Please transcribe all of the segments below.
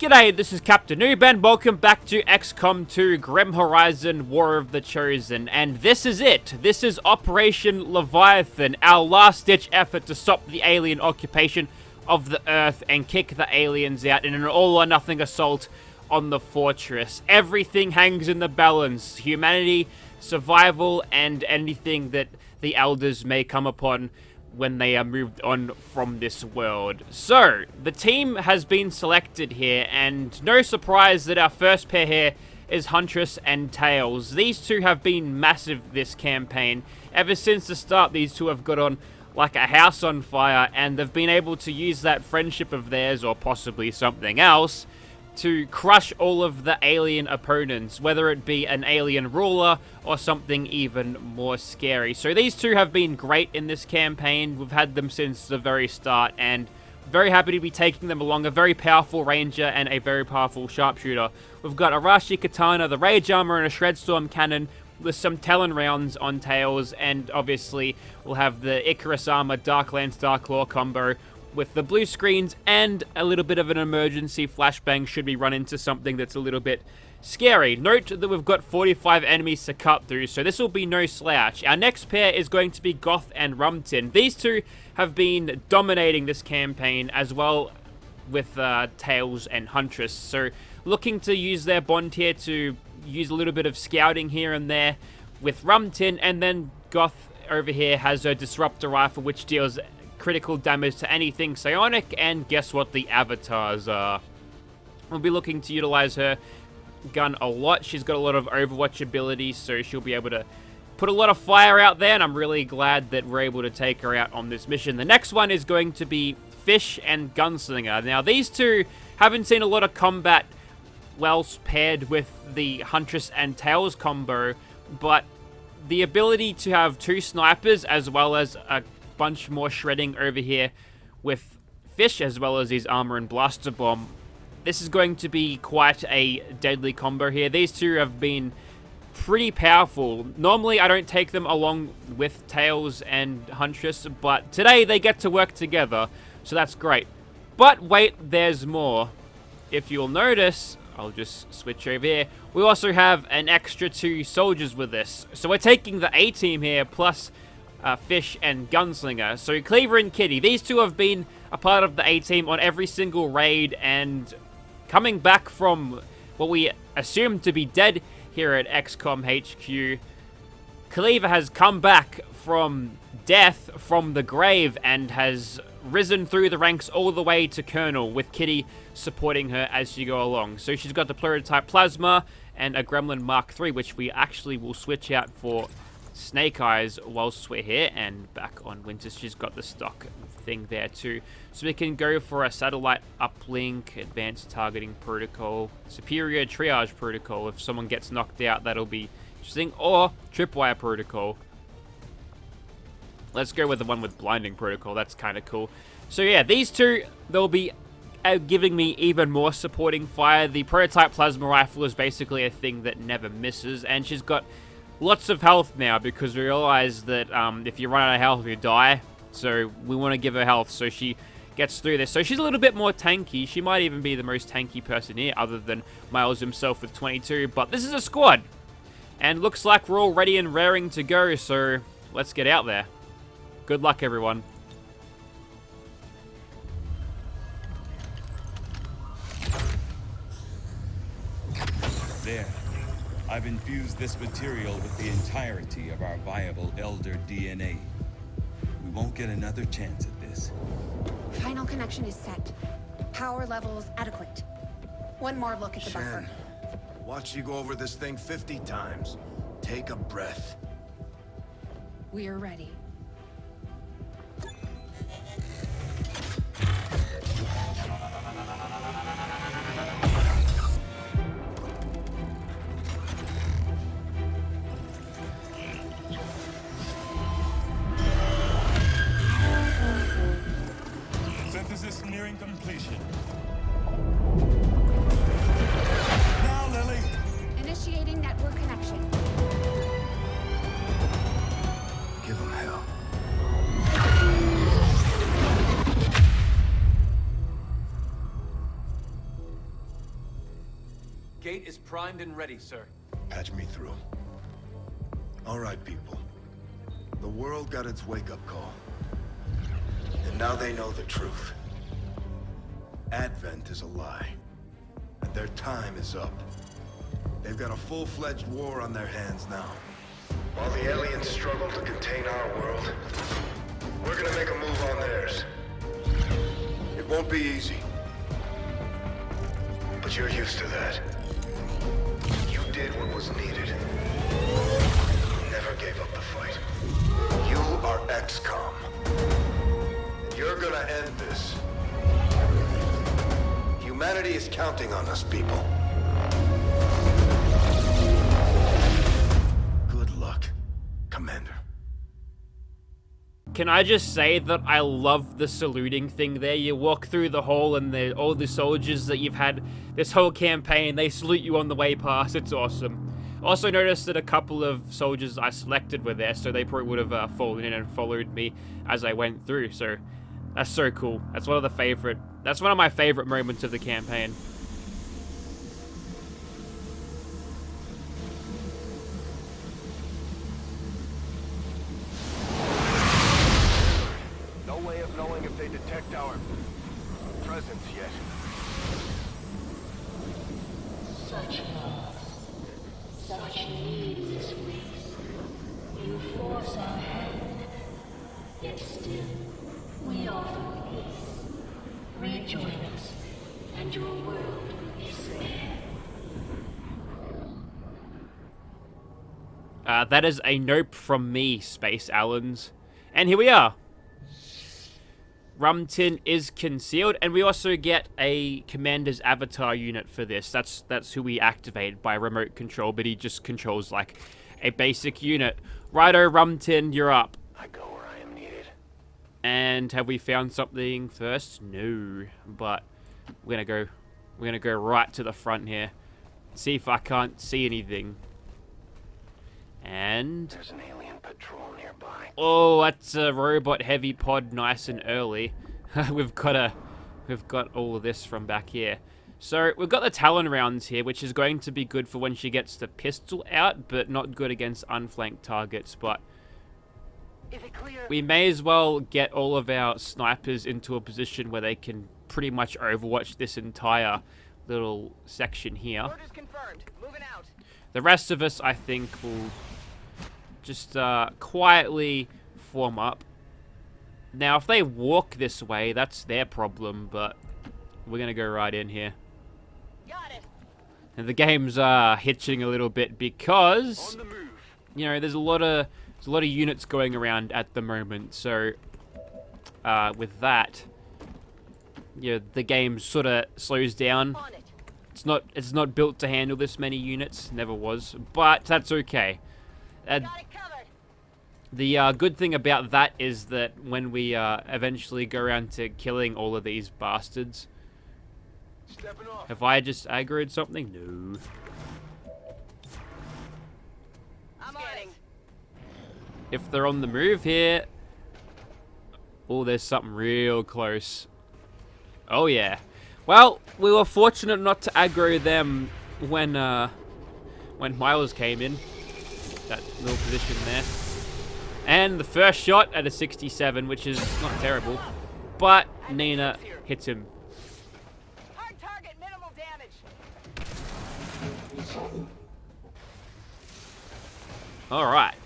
G'day, this is Captainoob and welcome back to XCOM 2 Grim Horizon War of the Chosen, and this is it. This is Operation Leviathan, our last-ditch effort to stop the alien occupation of the Earth and kick the aliens out in an all-or-nothing assault on the fortress. Everything hangs in the balance. Humanity, survival, and anything that the Elders may come upon when they are moved on from this world. So, the team has been selected here, and no surprise that our first pair here is Huntress and Tails. These two have been massive this campaign. Ever since the start, these two have got on like a house on fire, and they've been able to use that friendship of theirs, or possibly something else, to crush all of the alien opponents, whether it be an alien ruler or something even more scary. So these two have been great in this campaign. We've had them since the very start, and very happy to be taking them along. A very powerful ranger and a very powerful sharpshooter. We've got Arashi Katana, the Rage Armor, and a Shredstorm Cannon with some Talon rounds on Tails, and obviously we'll have the Icarus Armor, Darklands, Darklaw combo with the blue screens and a little bit of an emergency flashbang should we run into something that's a little bit scary. Note that we've got 45 enemies to cut through, so this will be no slouch. Our next pair is going to be Goth and Rumtin. These two have been dominating this campaign, as well with Tails and Huntress. So looking to use their bond here to use a little bit of scouting here and there with Rumtin, and then Goth over here has a Disruptor Rifle which deals critical damage to anything psionic, and guess what the avatars are. We'll be looking to utilize her gun a lot. She's got a lot of Overwatch abilities, so she'll be able to put a lot of fire out there, and I'm really glad that we're able to take her out on this mission. The next one is going to be Fish and Gunslinger. Now, these two haven't seen a lot of combat well paired with the Huntress and Tails combo, but the ability to have two snipers as well as a bunch more shredding over here with Fish, as well as his armor and blaster bomb. This is going to be quite a deadly combo here. These two have been pretty powerful. Normally I don't take them along with Tails and Huntress, but today they get to work together, so that's great. But wait, there's more. If you'll notice, I'll just switch over here. We also have an extra 2 soldiers with this. So we're taking the A team here, plus Fish and Gunslinger. So Cleaver and Kitty, these two have been a part of the A-Team on every single raid, and coming back from what we assume to be dead here at XCOM HQ, Cleaver has come back from death, from the grave, and has risen through the ranks all the way to Colonel, with Kitty supporting her as she go along. So she's got the Pluritype Plasma and a Gremlin Mark III, which we actually will switch out for Snake Eyes whilst we're here, and back on Winter she's got the stock thing there too. So we can go for a satellite uplink, advanced targeting protocol, superior triage protocol. If someone gets knocked out, that'll be interesting, or tripwire protocol. Let's go with the one with blinding protocol. That's kind of cool. So yeah, these two, they'll be giving me even more supporting fire. The prototype plasma rifle is basically a thing that never misses, and she's got lots of health now, because we realize that if you run out of health, you die. So we want to give her health so she gets through this. So she's a little bit more tanky. She might even be the most tanky person here, other than Miles himself with 22. But this is a squad, and looks like we're all ready and raring to go. So let's get out there. Good luck, everyone. There. I've infused this material with the entirety of our viable Elder DNA. We won't get another chance at this. Final connection is set. Power levels adequate. One more look at the buffer. Watch you go over this thing 50 times. Take a breath. We're ready. Synthesis nearing completion. Now, Lily! Initiating network connection. Give them hell. Gate is primed and ready, sir. Patch me through. All right, people. The world got its wake-up call. And now they know the truth. Advent is a lie. And their time is up. They've got a full-fledged war on their hands now. While the aliens struggle to contain our world, we're gonna make a move on theirs. It won't be easy. But you're used to that. You did what was needed. Never gave up the fight. You are XCOM. And you're gonna end this. Humanity is counting on us, people. Good luck, Commander. Can I just say that I love the saluting thing there? You walk through the hall and all the soldiers that you've had this whole campaign, they salute you on the way past. It's awesome. Also noticed that a couple of soldiers I selected were there, so they probably would have fallen in and followed me as I went through. So that's so cool. That's one of my favorite moments of the campaign. No way of knowing if they detect our presence yet. Such loss, such need this race. You force our hand, yet still we offer peace. Rejoin us, and your world will be spared. That is a nope from me, Space Allens. And here we are. Rumtin is concealed, and we also get a commander's avatar unit for this. That's who we activate by remote control, but he just controls like a basic unit. Righto, Rumtin, you're up. I go where I am needed. And have we found something first? No, but we're gonna go right to the front here. See if I can't see anything. And There's an alien patrol nearby. oh, that's a robot heavy pod, nice and early. we've got all of this from back here. So we've got the Talon rounds here, which is going to be good for when she gets the pistol out, but not good against unflanked targets. But we may as well get all of our snipers into a position where they can pretty much overwatch this entire little section here. Orders confirmed. Moving out. The rest of us, I think, will just quietly form up. Now, if they walk this way, that's their problem, but we're going to go right in here. Got it. And the game's hitching a little bit because, you know, there's a lot of units going around at the moment. So, with that, yeah, the game sort of slows down. On it. It's not built to handle this many units, never was, but that's okay. Got it covered. The good thing about that is that when we eventually go around to killing all of these bastards, Stepping off. have I just aggroed something? No. I'm on it. If they're on the move here, oh, there's something real close. Oh yeah. Well, we were fortunate not to aggro them when Miles came in. That little position there. And the first shot at a 67, which is not terrible. But Nina hits him. Hard target, minimal damage. Alright.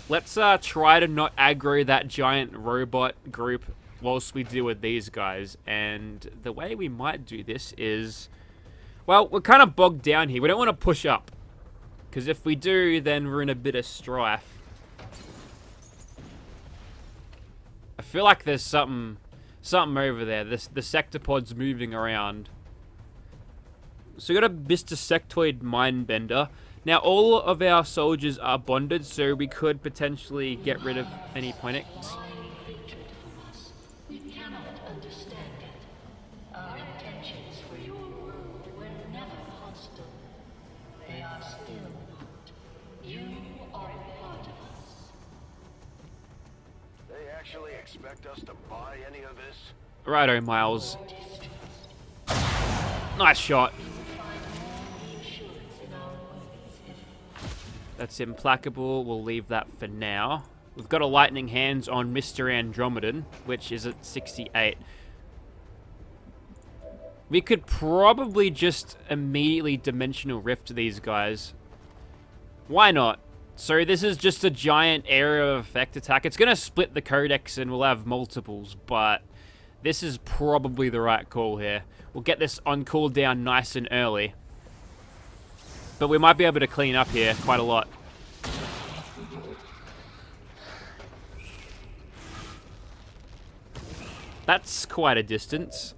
Let's try to not aggro that giant robot group whilst we deal with these guys. And the way we might do this is, well, we're kind of bogged down here. We don't want to push up, because if we do, then we're in a bit of strife. I feel like there's something over there. The sector pod's moving around. So we got a Mr. Sectoid Mindbender. Now all of our soldiers are bonded, so we could potentially get rid of any Phoenix. We cannot understand it. Our intentions for your world were never hostile. They are still not. You are a part of us. They actually expect us to buy any of this? Righto, Miles. Nice shot. Find more reassurance That's implacable. We'll leave that for now. We've got a lightning hands on Mr. Andromedan, which is at 68. We could probably just immediately dimensional rift these guys. Why not? So this is just a giant area of effect attack. It's going to split the codex and we'll have multiples, but this is probably the right call here. We'll get this on cooldown nice and early. But we might be able to clean up here quite a lot. That's quite a distance.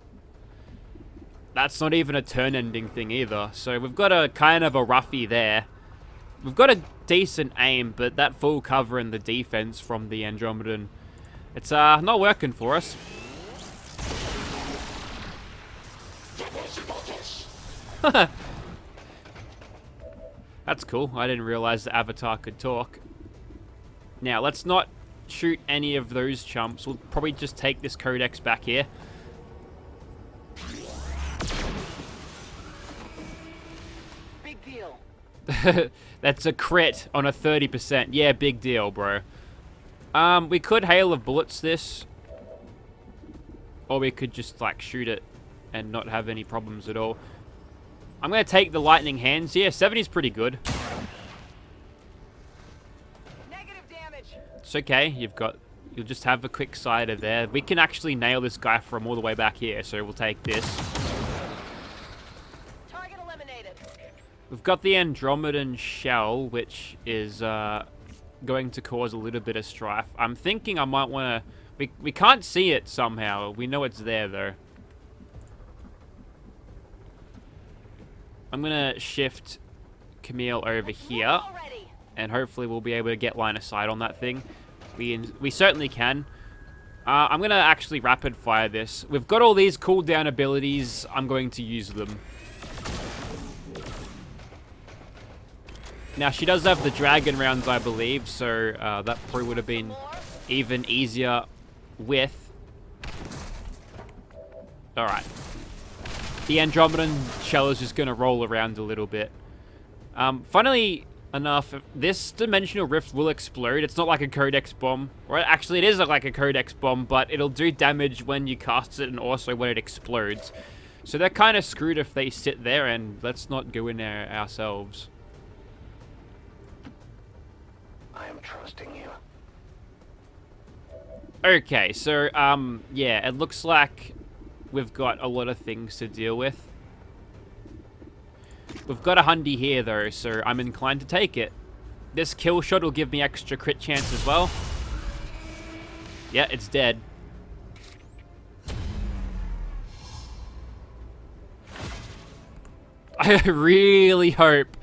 That's not even a turn-ending thing either. So we've got a kind of a roughie there. We've got a decent aim, but that full cover and the defense from the Andromedan, it's not working for us. That's cool. I didn't realize the Avatar could talk. Now, let's not shoot any of those chumps. We'll probably just take this codex back here. Big deal. That's a crit on a 30%. Yeah, big deal, bro. We could hail of bullets this. Or we could just, like, shoot it and not have any problems at all. I'm going to take the lightning hands here. 70's pretty good. Negative damage. It's okay. You'll just have a quick sighter there. We can actually nail this guy from all the way back here, so we'll take this. Target eliminated. We've got the Andromedan shell, which is going to cause a little bit of strife. I'm thinking I might want to... We can't see it somehow. We know it's there, though. I'm going to shift Camille over here, and hopefully we'll be able to get line of sight on that thing. We certainly can. I'm going to actually rapid fire this. We've got all these cooldown abilities. I'm going to use them. Now, she does have the dragon rounds, I believe, so that probably would have been even easier with. Alright. The Andromedan shell is just going to roll around a little bit. Funnily enough, this dimensional rift will explode. It's not like a codex bomb. Right? Actually, it is like a codex bomb, but it'll do damage when you cast it and also when it explodes. So they're kind of screwed if they sit there, and let's not go in there ourselves. I am trusting you. Okay, so, yeah, it looks like we've got a lot of things to deal with. We've got a Hundy here, though, so I'm inclined to take it. This kill shot will give me extra crit chance as well. Yeah, it's dead. I really hope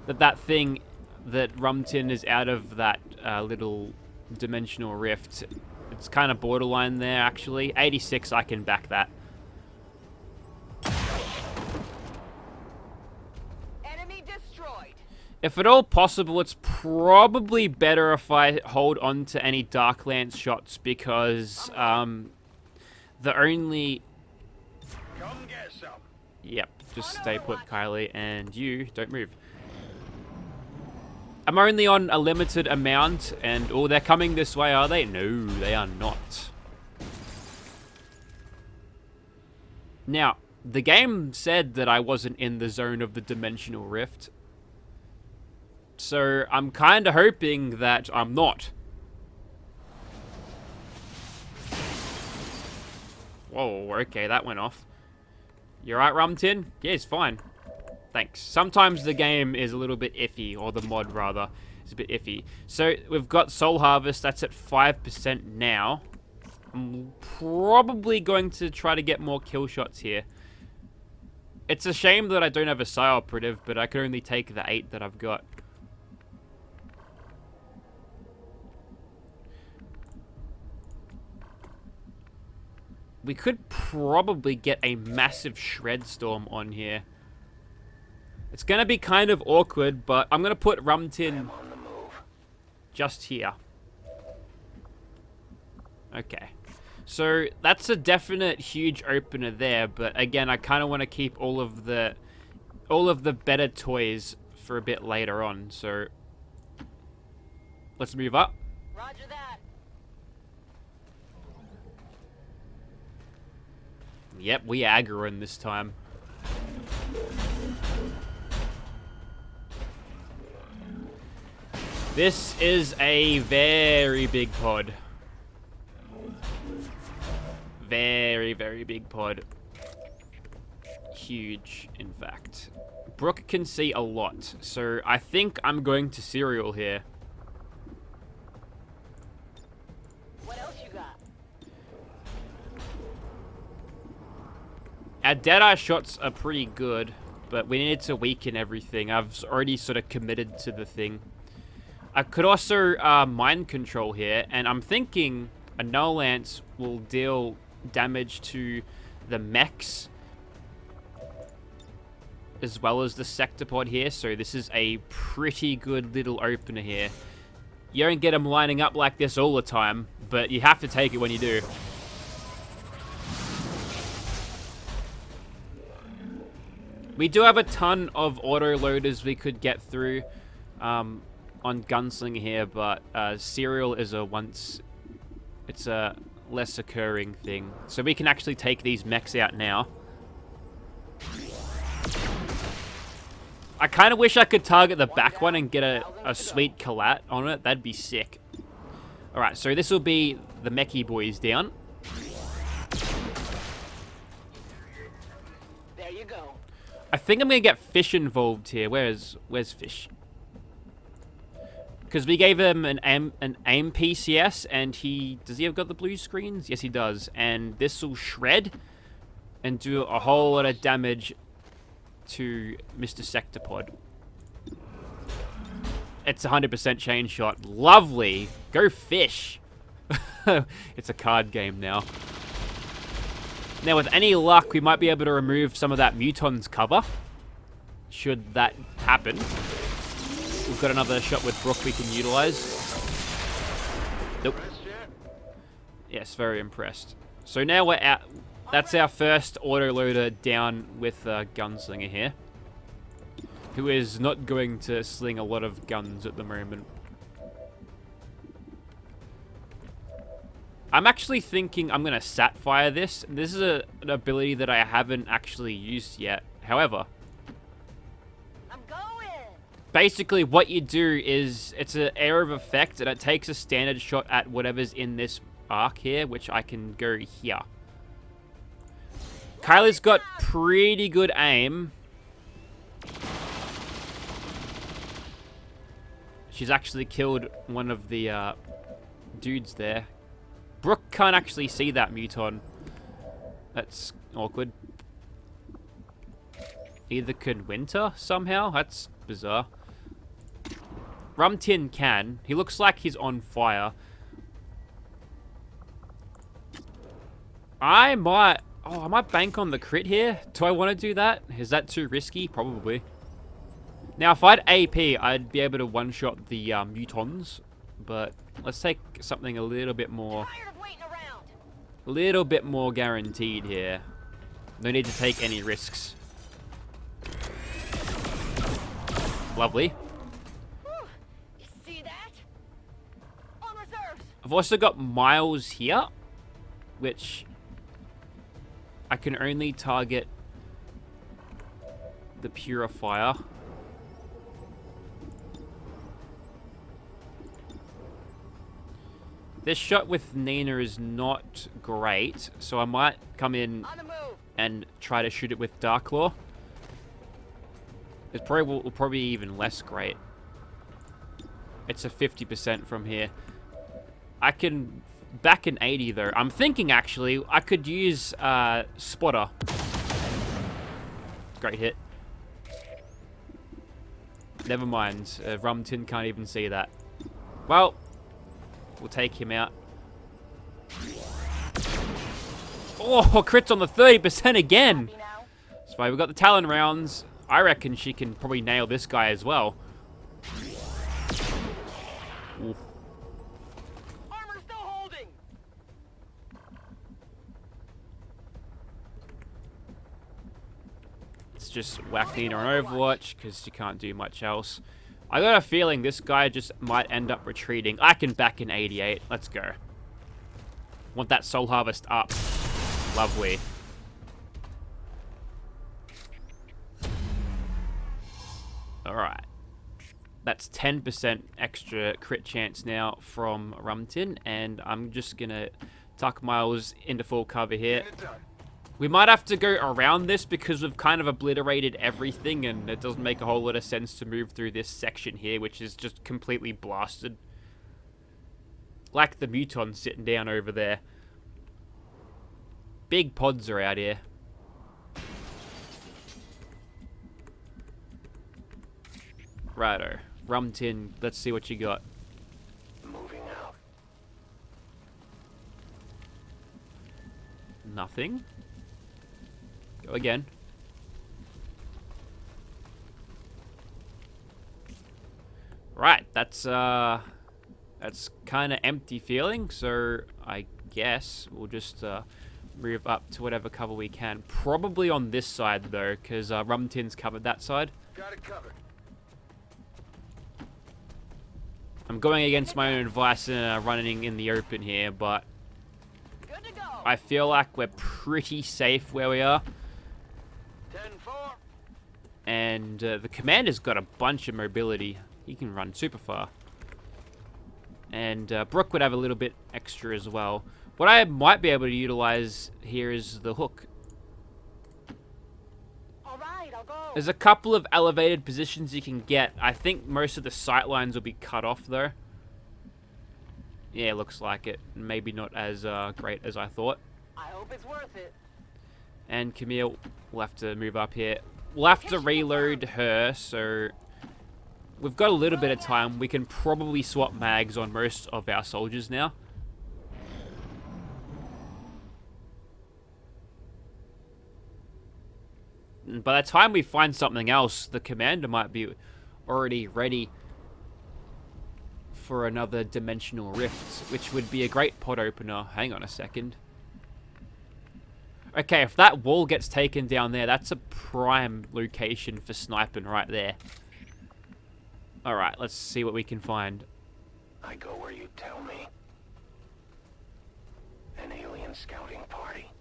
that that thing, that Rumtin is out of that little dimensional rift. It's kind of borderline there, actually. 86, I can back that. Enemy destroyed. If at all possible, it's probably better if I hold on to any Darklance shots, because the only... Come get some. Yep, just stay put, Kylie, and you don't move. I'm only on a limited amount, and oh, they're coming this way, are they? No, they are not. Now, the game said that I wasn't in the zone of the dimensional rift. So, I'm kind of hoping that I'm not. Whoa, okay, that went off. You alright, Rumtin? Yeah, it's fine. Thanks. Sometimes the game is a little bit iffy, or the mod, rather, is a bit iffy. So, we've got Soul Harvest, that's at 5% now. I'm probably going to try to get more kill shots here. It's a shame that I don't have a Psi Operative, but I can only take the 8 that I've got. We could probably get a massive Shred Storm on here. It's going to be kind of awkward, but I'm going to put Rumtin just here. Okay. So, that's a definite huge opener there, but again, I kind of want to keep all of the better toys for a bit later on. So, Let's move up. Roger that. Yep, we aggroing this time. This is a very big pod. Very, very big pod. Huge, in fact. Brooke can see a lot, so I think I'm going to Serial here. What else you got? Our Deadeye shots are pretty good, but we need to weaken everything. I've already sort of committed to the thing. I could also mind control here, and I'm thinking a Null Lance will deal damage to the mechs as well as the Sectopod here, so this is a pretty good little opener here. You don't get them lining up like this all the time, but you have to take it when you do. We do have a ton of auto-loaders we could get through on Gunslinger here, but Serial is it's a less occurring thing. So we can actually take these mechs out now. I kind of wish I could target the back one and get a sweet collat on it. That'd be sick. Alright, so this will be the mechy boys down. There you go. I think I'm going to get Fish involved here. Where's Fish? Because we gave him an aim PCS, and does he have got the blue screens? Yes, he does. And this will shred and do a whole lot of damage to Mr. Sectopod. It's 100% chain shot. Lovely. Go Fish. It's a card game now. Now, with any luck, we might be able to remove some of that Muton's cover. Should that happen. We've got another shot with Brooke we can utilize. Nope. Yes, very impressed. So now we're out. That's our first autoloader down with Gunslinger here, who is not going to sling a lot of guns at the moment. I'm actually thinking I'm going to Satfire this. This is an ability that I haven't actually used yet. However, I'm going. basically what you do is it's an area of effect, and it takes a standard shot at whatever's in this arc here, which I can go here. Kylie's got pretty good aim. She's actually killed one of the dudes there. Brooke can't actually see that Muton. That's awkward. Either can Winter somehow? That's bizarre. Rumtin can. He looks like he's on fire. I might bank on the crit here. Do I want to do that? Is that too risky? Probably. Now, if I had AP, I'd be able to one-shot the Mutons. But let's take something a little bit more... A little bit more guaranteed here. No need to take any risks. Lovely. You see that? On reserves. I've also got Miles here, which I can only target the Purifier. This shot with Nina is not great, so I might come in and try to shoot it with Darklaw. It probably will be even less great. It's a 50% from here. I can back an 80 though. I'm thinking actually I could use Spotter. Great hit. Never mind. Rumtin can't even see that. Well, we'll take him out. Oh, crits on the 30% again. That's why we've got the Talon rounds. I reckon she can probably nail this guy as well. Ooh. Armor still holding. Let's just whack Nina on Overwatch because she can't do much else. I got a feeling this guy just might end up retreating. I can back in 88. Let's go. Want that soul harvest up. Lovely. Alright. That's 10% extra crit chance now from Rumtin, and I'm just gonna tuck Miles into full cover here. We might have to go around this because we've kind of obliterated everything, and it doesn't make a whole lot of sense to move through this section here, which is just completely blasted. Like the Muton sitting down over there. Big pods are out here. Righto. Rumtin, let's see what you got. Moving out. Nothing. Go again. Right, that's kind of empty feeling, so I guess we'll just move up to whatever cover we can. Probably on this side though, because Rumtin's covered that side. Got it covered. I'm going against my own advice and running in the open here, but Good to go. I feel like we're pretty safe where we are. 10-4. And the commander's got a bunch of mobility. He can run super far. And Brooke would have a little bit extra as well. What I might be able to utilize here is the hook. All right, I'll go. There's a couple of elevated positions you can get. I think most of the sight lines will be cut off though. Yeah, looks like it. Maybe not as great as I thought. I hope it's worth it. And Camille will have to move up here. We'll have to reload her, so we've got a little bit of time. We can probably swap mags on most of our soldiers now. And by the time we find something else, the commander might be already ready for another dimensional rift, which would be a great pod opener. Hang on a second. Okay, if that wall gets taken down there, that's a prime location for sniping right there. Alright, let's see what we can find. I go where you tell me. An alien scouting party.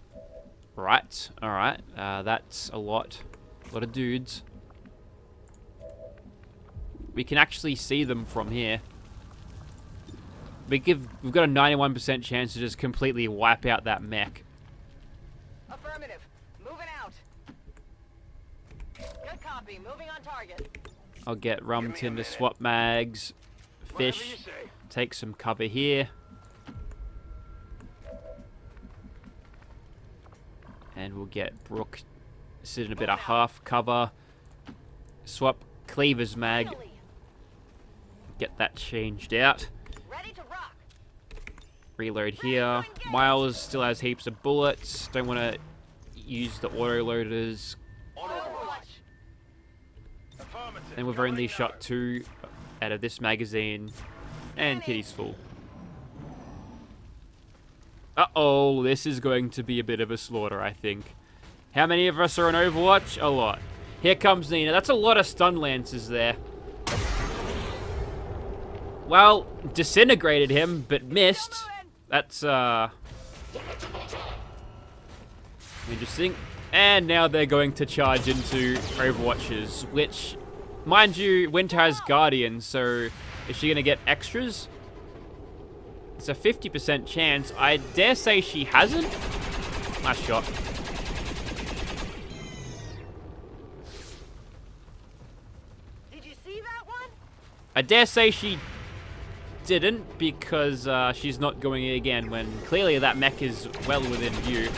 Right, alright. That's a lot of dudes. We can actually see them from here. We've got a 91% chance to just completely wipe out that mech. Affirmative. Moving out. Good copy. Moving on target. I'll get Rumtin to swap mags. Fish, take some cover here. And we'll get Brooke sit in a bit of half cover. Swap Cleaver's mag. Get that changed out. Ready to rock. Reload here. Miles still has heaps of bullets. Don't want to use the auto loaders. Overwatch. And we've only shot 2 out of this magazine. And Kitty's full. Uh-oh, this is going to be a bit of a slaughter, I think. How many of us are on Overwatch? A lot. Here comes Nina. That's a lot of stun lances there. Well, disintegrated him, but missed. That's, interesting. And now they're going to charge into Overwatches, which, mind you, Winter has Guardian, so is she going to get extras? It's a 50% chance. I dare say she hasn't. Nice shot. Did you see that one? I dare say she didn't because she's not going again when clearly that mech is well within view.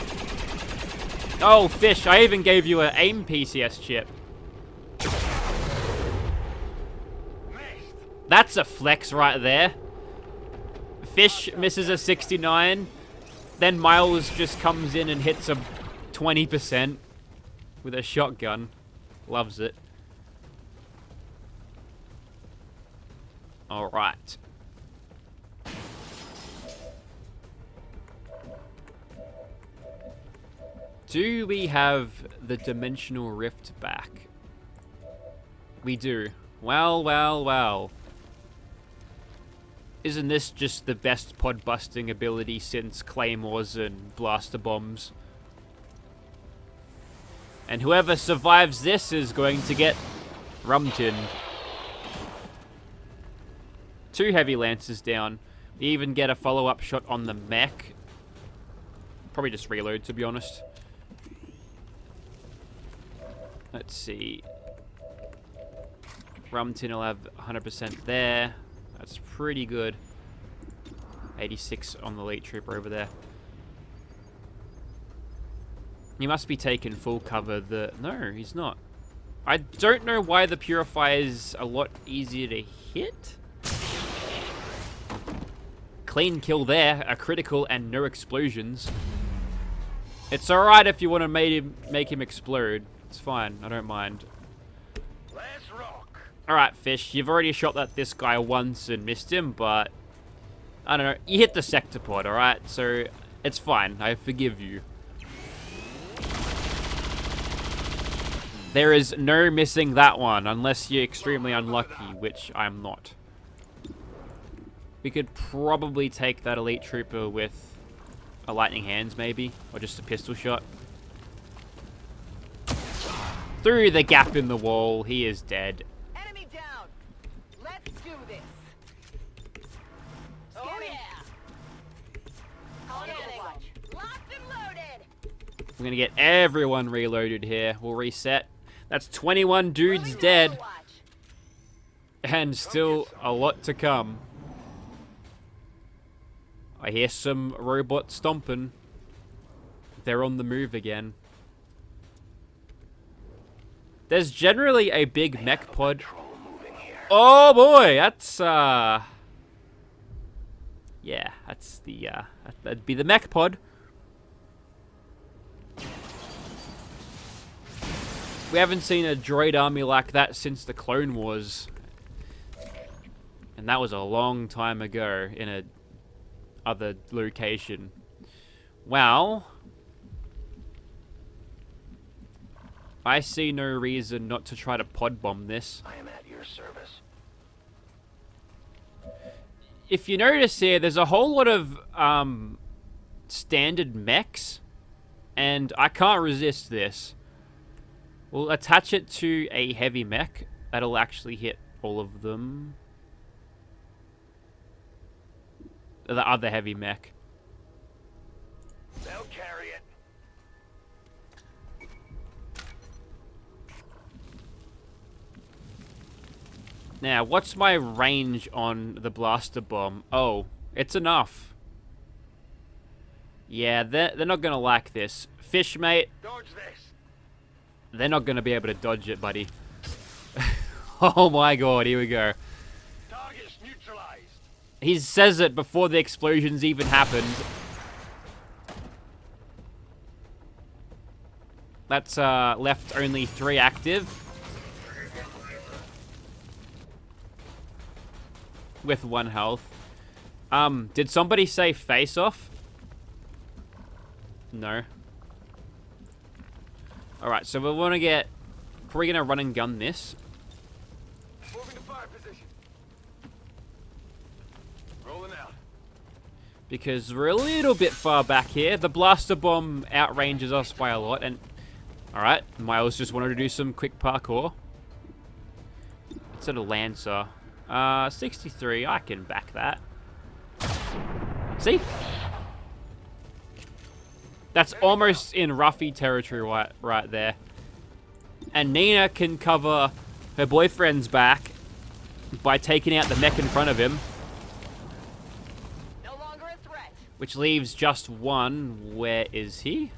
Oh, Fish, I even gave you an aim PCS chip. That's a flex right there. Fish misses a 69. Then Miles just comes in and hits a 20% with a shotgun. Loves it. Alright. Do we have the Dimensional Rift back? We do. Well, well, well. Isn't this just the best pod busting ability since claymores and blaster bombs? And whoever survives this is going to get rum-tinned. 2 heavy lances down. We even get a follow-up shot on the mech. Probably just reload, to be honest. Let's see. Rum-tin will have 100% there. That's pretty good. 86 on the elite trooper over there. He must be taking full cover. No, he's not. I don't know why the Purifier is a lot easier to hit. Clean kill there, a critical and no explosions. It's alright if you want to make him explode. It's fine, I don't mind. Let's rock. Alright, Fish, you've already shot at this guy once and missed him, but I don't know. You hit the sector pod, alright? So it's fine, I forgive you. There is no missing that one, unless you're extremely unlucky, which I'm not. We could probably take that elite trooper with a lightning hands, maybe, or just a pistol shot. Through the gap in the wall, he is dead. Enemy down. Let's do this. Oh yeah. On Overwatch. Locked and loaded. We're gonna get everyone reloaded here. We'll reset. That's 21 dudes dead. And still a lot to come. I hear some robots stomping. They're on the move again. There's generally a big mech pod. Oh boy, that's yeah, that's the that'd be the mech pod. We haven't seen a droid army like that since the Clone Wars. And that was a long time ago in a other location. Well, I see no reason not to try to pod bomb this. I am at your service. If you notice here, there's a whole lot of standard mechs, and I can't resist this. We'll attach it to a heavy mech. That'll actually hit all of them. The other heavy mech. They'll carry it. Now, what's my range on the blaster bomb? Oh, it's enough. Yeah, they're not gonna like this. Fish, mate. Dodge this. They're not gonna be able to dodge it, buddy. Oh my god, here we go. Target's neutralized. He says it before the explosions even happened. That's left only 3 active. With 1 health. Did somebody say face off? No. Alright, so we want to get... Probably going to run and gun this. Moving to fire position. Rolling out. Because we're a little bit far back here. The blaster bomb outranges us by a lot. And alright, Miles just wanted to do some quick parkour. It's at a Lancer. 63, I can back that. See? That's almost in Ruffy territory right there. And Nina can cover her boyfriend's back by taking out the mech in front of him. No longer a threat. Which leaves just 1. Where is he?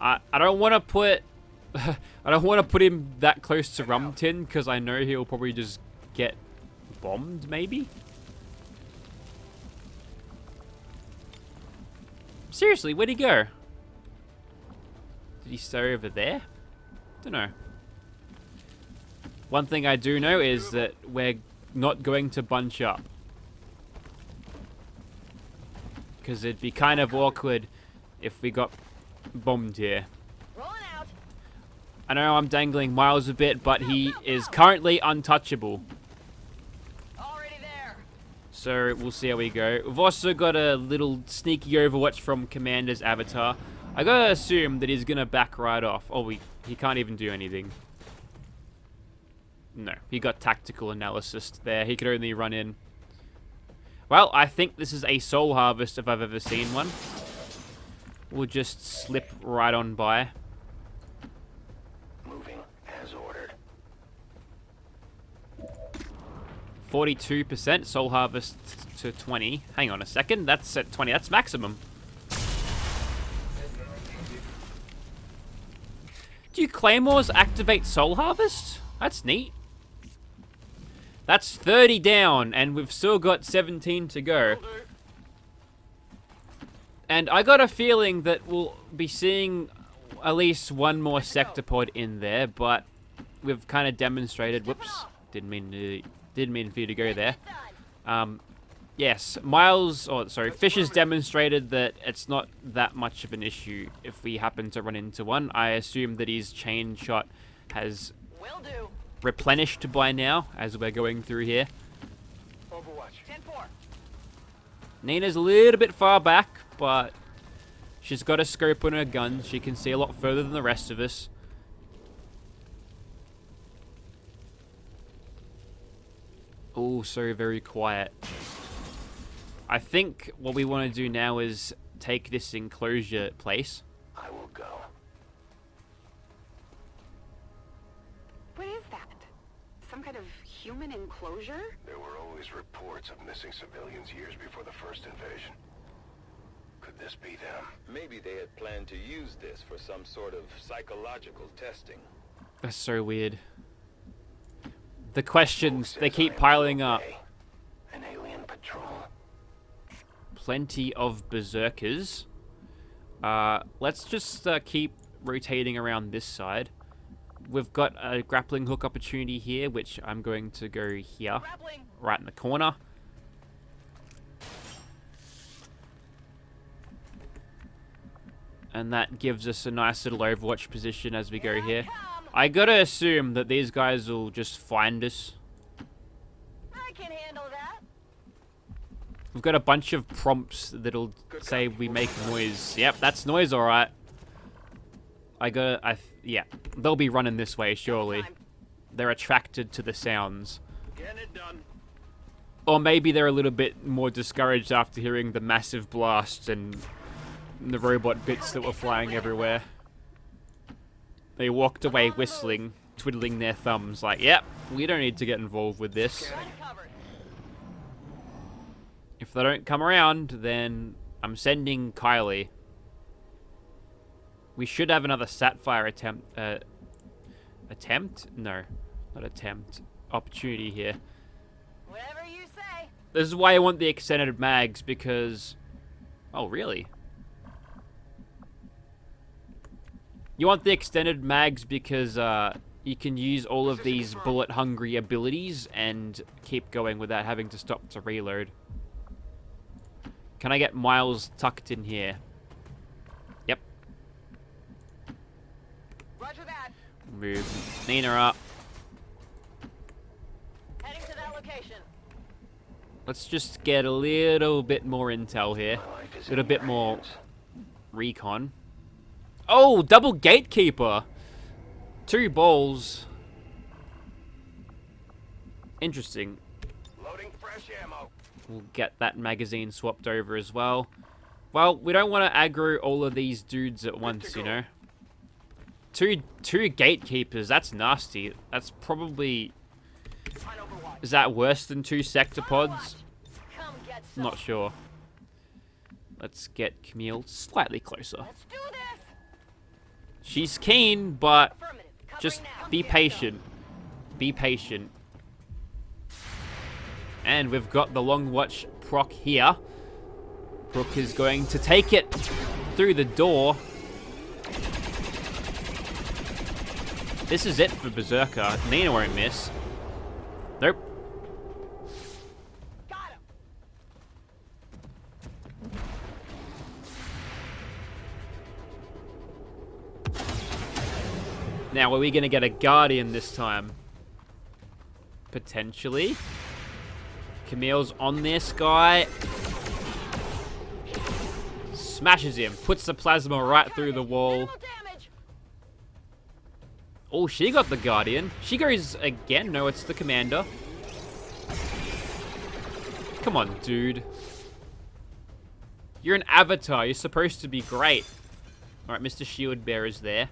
I don't want to put I don't want to put him that close to Rumtin because I know he'll probably just get bombed, maybe? Seriously, where'd he go? Did he stay over there? Don't know. One thing I do know is that we're not going to bunch up. Because it'd be kind of awkward if we got bombed here. Rolling out. I know I'm dangling Miles a bit, but he is currently untouchable. Already there. So we'll see how we go. We've also got a little sneaky overwatch from Commander's avatar. I gotta assume that he's gonna back right off. Oh, he can't even do anything. No, he got tactical analysis there. He could only run in. Well, I think this is a soul harvest if I've ever seen one. We'll just slip right on by. Moving as ordered. 42% soul harvest to 20. Hang on a second. That's at 20. That's maximum. Do claymores activate soul harvest? That's neat. That's 30 down, and we've still got 17 to go. And I got a feeling that we'll be seeing at least one more sector pod in there, but we've kind of demonstrated. Whoops, didn't mean for you to go there. Yes, Fish has demonstrated that it's not that much of an issue if we happen to run into one. I assume that his chain shot has Will do. replenished by now as we're going through here. Overwatch. 10-4. Nina's a little bit far back, but she's got a scope on her gun. She can see a lot further than the rest of us. Oh, so very quiet. I think what we want to do now is take this enclosure place. I will go. What is that? Some kind of human enclosure? There were always reports of missing civilians years before the first invasion. Could this be them? Maybe they had planned to use this for some sort of psychological testing. That's so weird. The questions, they keep piling up. An alien patrol. Plenty of berserkers. Let's just keep rotating around this side. We've got a grappling hook opportunity here, which I'm going to go here, Grappling. right in the corner. And that gives us a nice little overwatch position as we go here. I gotta assume that these guys will just find us. I can handle that. We've got a bunch of prompts that'll say we make noise. Yep, that's noise, alright. Yeah, they'll be running this way, surely. They're attracted to the sounds. Getting it done. Or maybe they're a little bit more discouraged after hearing the massive blast and the robot bits that were flying everywhere. They walked away whistling, twiddling their thumbs like, yep, we don't need to get involved with this. If they don't come around, then I'm sending Kylie. We should have another Satfire attempt. Attempt? No, not attempt. Opportunity here. Whatever you say. This is why I want the extended mags, because... Oh, really? You want the extended mags because you can use all of these bullet-hungry abilities and keep going without having to stop to reload. Can I get Miles tucked in here? Yep. Roger that. Move Nina up. Heading to that location. Let's just get a little bit more intel here. A little bit more recon. Oh, double gatekeeper. 2 balls. Interesting. Loading fresh ammo. We'll get that magazine swapped over as well. Well, we don't want to aggro all of these dudes at once, you know. Two gatekeepers, that's nasty. That's probably... Is that worse than 2 sector pods? Come get some. Not sure. Let's get Camille slightly closer. Let's do this. She's keen, but Affirmative. Covering just now. be patient. Be patient. And we've got the long watch proc here. Brooke is going to take it through the door. This is it for Berserker. Nina won't miss. Nope. Got him. Now, are we going to get a Guardian this time? Potentially. Camille's on this guy. Smashes him. Puts the plasma right through the wall. Oh, she got the Guardian. She goes again. No, it's the Commander. Come on, dude. You're an avatar. You're supposed to be great. Alright, Mr. Shield Bearer's there.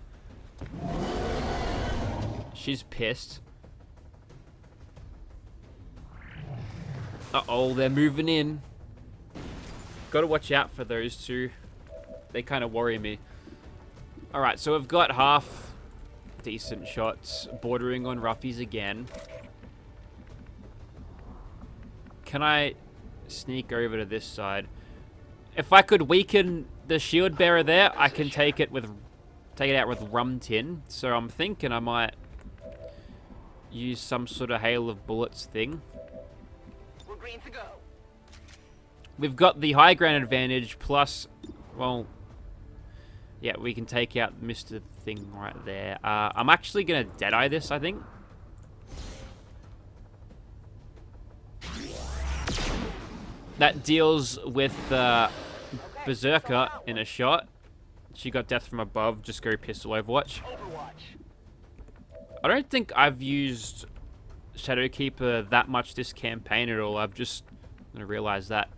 She's pissed. Uh-oh, they're moving in. Gotta watch out for those two. They kind of worry me. Alright, so we've got half decent shots. Bordering on roughies again. Can I sneak over to this side? If I could weaken the shield bearer there, I can take it out with rum tin. So I'm thinking I might use some sort of hail of bullets thing. We're green to go. We've got the high ground advantage plus, well, yeah, we can take out Mr. Thing right there. I'm actually gonna Deadeye this, I think. That deals with Berserker in a shot. She got death from above. Just go pistol Overwatch. I don't think I've used Shadowkeeper that much this campaign at all. I've just gonna realize that.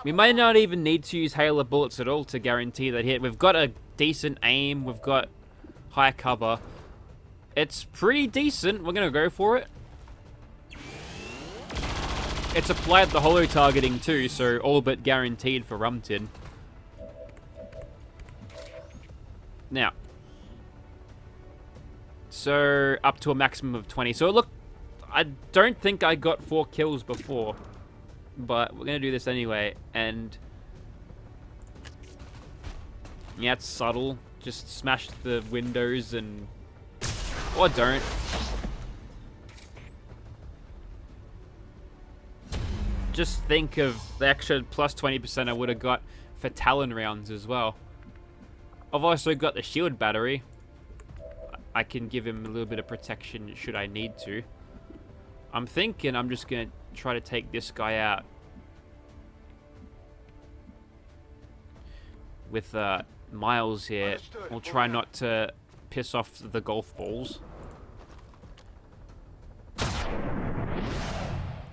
We might not even need to use Hail of Bullets at all to guarantee that hit. We've got a decent aim. We've got high cover. It's pretty decent. We're gonna go for it. It's applied the holo targeting too, so all but guaranteed for Rumtin. Now. So, up to a maximum of 20. So, look, I don't think I got 4 kills before. But we're going to do this anyway. And, yeah, it's subtle. Just smash the windows and... Or don't. Just think of the extra plus 20% I would have got for Talon rounds as well. I've also got the shield battery. I can give him a little bit of protection should I need to. I'm thinking I'm just going to try to take this guy out. With Miles here. We'll try not to piss off the golf balls.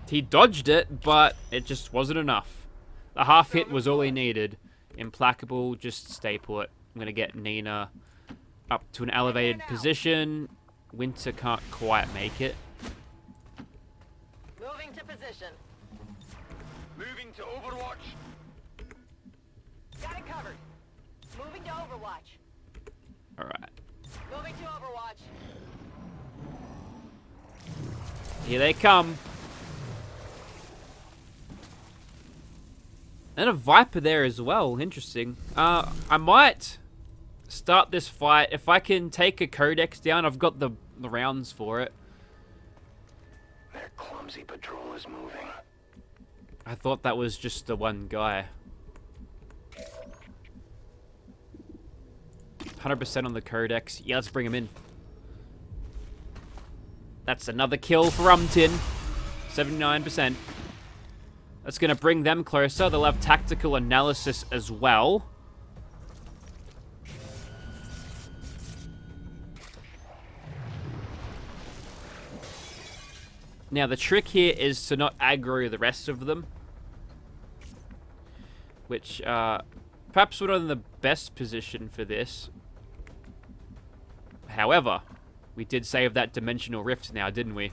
He dodged it, but it just wasn't enough. The half hit was all he needed. Implacable, just stay put. I'm going to get Nina up to an elevated position. Winter can't quite make it. Moving to position. Moving to Overwatch. Got it covered. Moving to Overwatch. Alright. Moving to Overwatch. Here they come. And a Viper there as well. Interesting. I might start this fight. If I can take a Codex down, I've got the rounds for it. Their clumsy patrol is moving. I thought that was just the one guy. 100% on the Codex. Yeah, let's bring him in. That's another kill for Rumtin. 79%. That's going to bring them closer. They'll have tactical analysis as well. Now, the trick here is to not aggro the rest of them. Which, perhaps we're not in the best position for this. However, we did save that dimensional rift now, didn't we?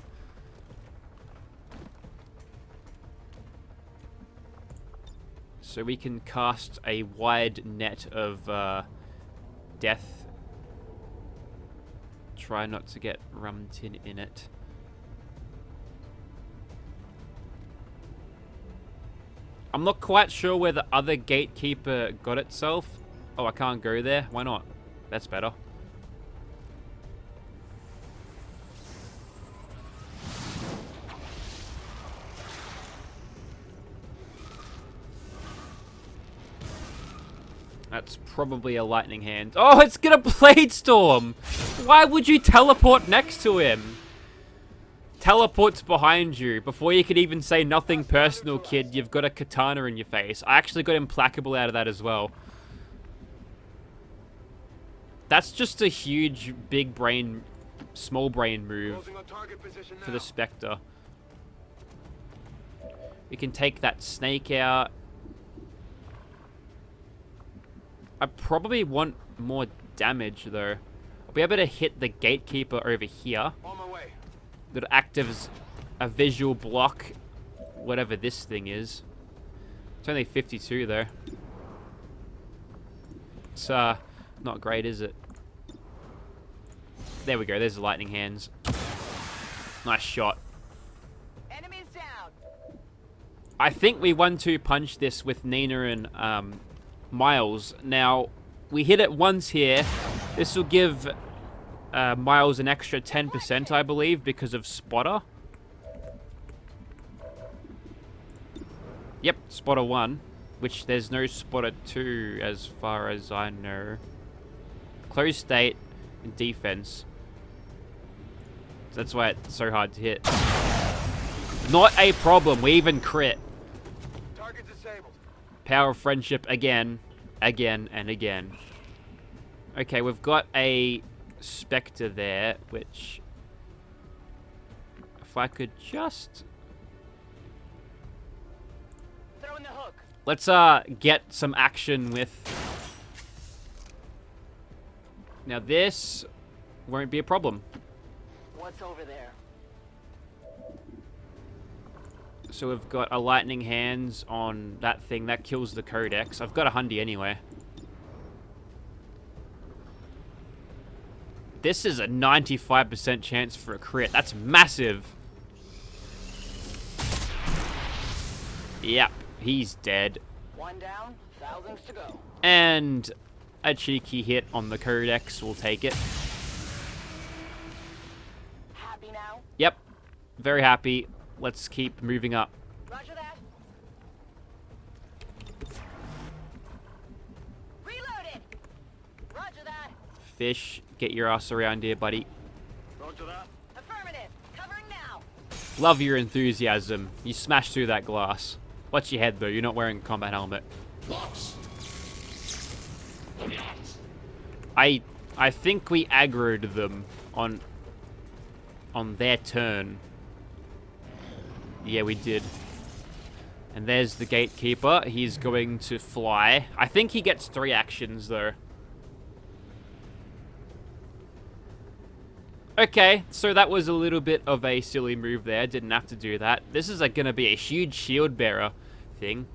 So we can cast a wide net of death. Try not to get Rumtin in it. I'm not quite sure where the other gatekeeper got itself. Oh, I can't go there? Why not? That's better. That's probably a lightning hand. Oh, it's gonna blade storm! Why would you teleport next to him? Teleports behind you. Before you could even say nothing personal, kid, you've got a katana in your face. I actually got implacable out of that as well. That's just a huge, big brain, small brain move for the Spectre. We can take that snake out. I probably want more damage, though. I'll be able to hit the gatekeeper over here. On my way. That acts as a visual block, whatever this thing is. It's only 52, though. It's, not great, is it? There we go, there's the lightning hands. Nice shot. Enemies down. I think we 1-2 punch this with Nina and, Miles. Now, we hit it once here. This will give Miles an extra 10%, I believe, because of Spotter. Yep, Spotter 1, which there's no Spotter 2 as far as I know. Closed state and defense. That's why it's so hard to hit. Not a problem, we even crit. Target disabled. Power of friendship again, and again. Okay, we've got a Spectre there, which... If I could just... Throw in the hook. Let's, get some action with... Now this won't be a problem. What's over there? So we've got a lightning hands on that thing. That kills the Codex. I've got a Hundy anyway. This is a 95% chance for a crit. That's massive. Yep, he's dead. One down, thousands to go. And a cheeky hit on the Codex will take it. Happy now? Yep, very happy. Let's keep moving up. Roger that. Reloaded. Roger that. Fish, get your ass around here, buddy. Roger that. Affirmative. Covering now. Love your enthusiasm. You smashed through that glass. Watch your head, though. You're not wearing a combat helmet. I think we aggroed them on their turn. Yeah, we did. And there's the gatekeeper. He's going to fly. I think he gets 3 actions, though. Okay, so that was a little bit of a silly move there. Didn't have to do that. This is going to be a huge shield bearer thing.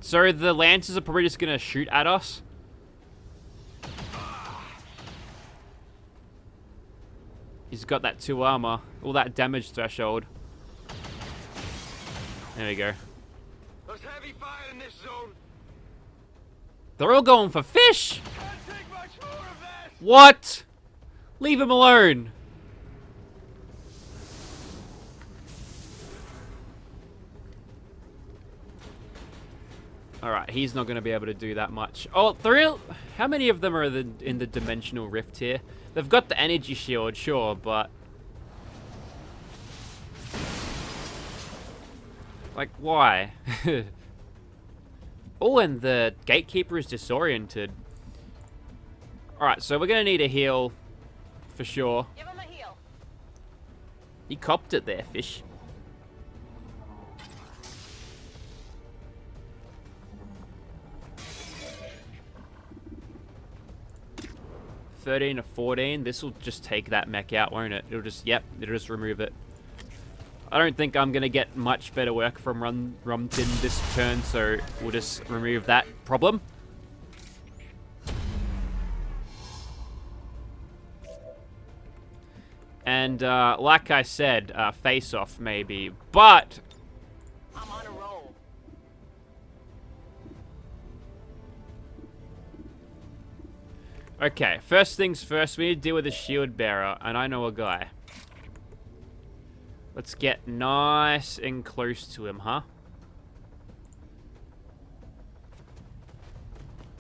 So the Lancers are probably just going to shoot at us. He's got that 2 armor. All that damage threshold. There we go. There's heavy fire in this zone. They're all going for fish! Can't take much more of that. What? Leave him alone. Alright, he's not going to be able to do that much. Oh, how many of them are in the Dimensional Rift here? They've got the energy shield, sure, but... Like, why? Oh, and the Gatekeeper is disoriented. Alright, so we're going to need a heal, for sure. Give him a heal. You copped it there, fish. $13 to $14. This will just take that mech out, won't it? It'll just, yep, it'll just remove it. I don't think I'm going to get much better work from Rumtin this turn, so we'll just remove that problem. And like I said, face-off maybe, but... I'm on a roll. Okay, first things first, we need to deal with the shield bearer, and I know a guy. Let's get nice and close to him, huh?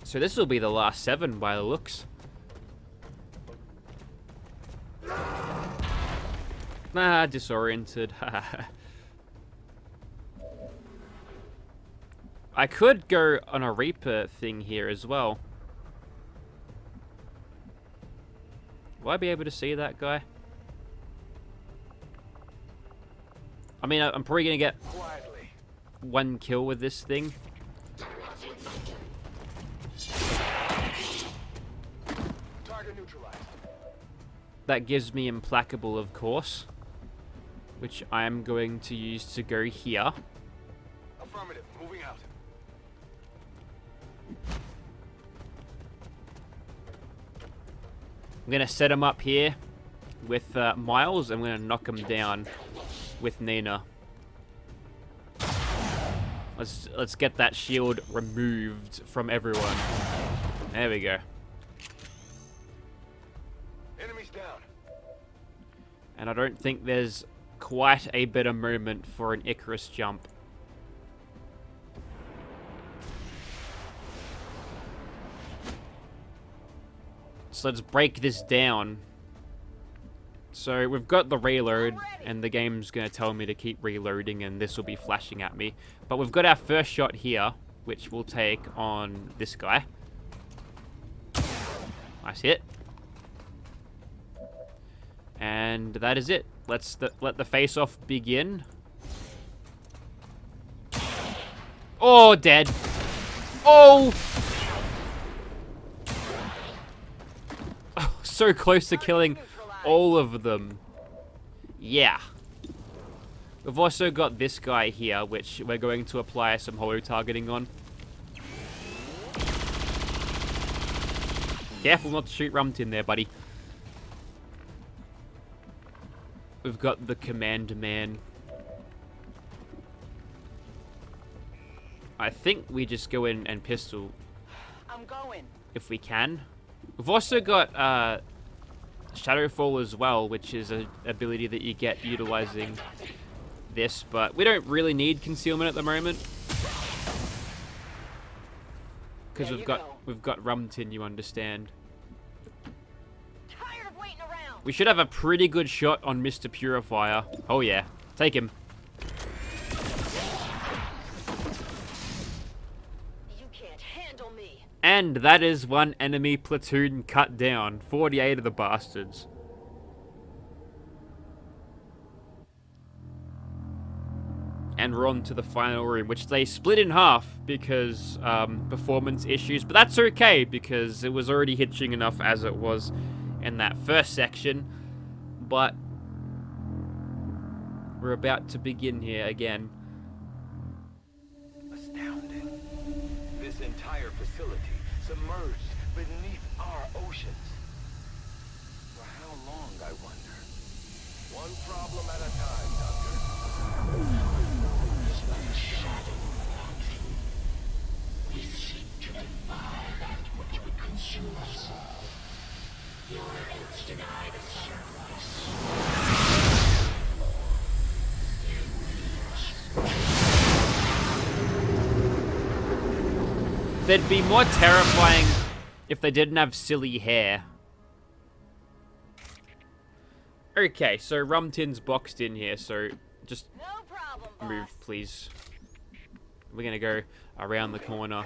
So this will be the last 7 by the looks. Nah, disoriented. I could go on a Reaper thing here as well. Will I be able to see that guy? I mean, I'm probably gonna get 1 kill with this thing. Target neutralized. That gives me Implacable, of course, which I am going to use to go here. Affirmative. Moving out. I'm gonna set him up here with Miles. I'm gonna knock him down with Nina. Let's get that shield removed from everyone. There we go. Enemies down. And I don't think there's quite a better moment for an Icarus jump. So let's break this down. So we've got the reload, and the game's going to tell me to keep reloading, and this will be flashing at me. But we've got our first shot here, which we'll take on this guy. Nice hit. And that is it. Let the face-off begin. Oh, dead. Oh! So close to killing all of them. Yeah. We've also got this guy here, which we're going to apply some holo targeting on. Careful not to shoot Rumtin there, buddy. We've got the command man. I think we just go in and pistol I'm going. if we can. We've also got Shadowfall as well, which is an ability that you get utilizing this, but we don't really need concealment at the moment because we've got Rumtin, you understand. Tired of waiting around. We should have a pretty good shot on Mr. Purifier. Oh yeah, take him. You can't handle me. And that is 1 enemy platoon cut down. 48 of the bastards. And we're on to the final room, which they split in half because performance issues. But that's okay, because it was already hitching enough as it was in that first section. But we're about to begin here again. Astounding. This entire facility submerged beneath our oceans. For how long, I wonder? One problem at a time, Doctor. We seek to defy that which would consume us. Your efforts deny the sacrifice. They'd be more terrifying if they didn't have silly hair. Okay, so Rumtin's boxed in here, so just No problem, boss. move, please. We're gonna go around the corner.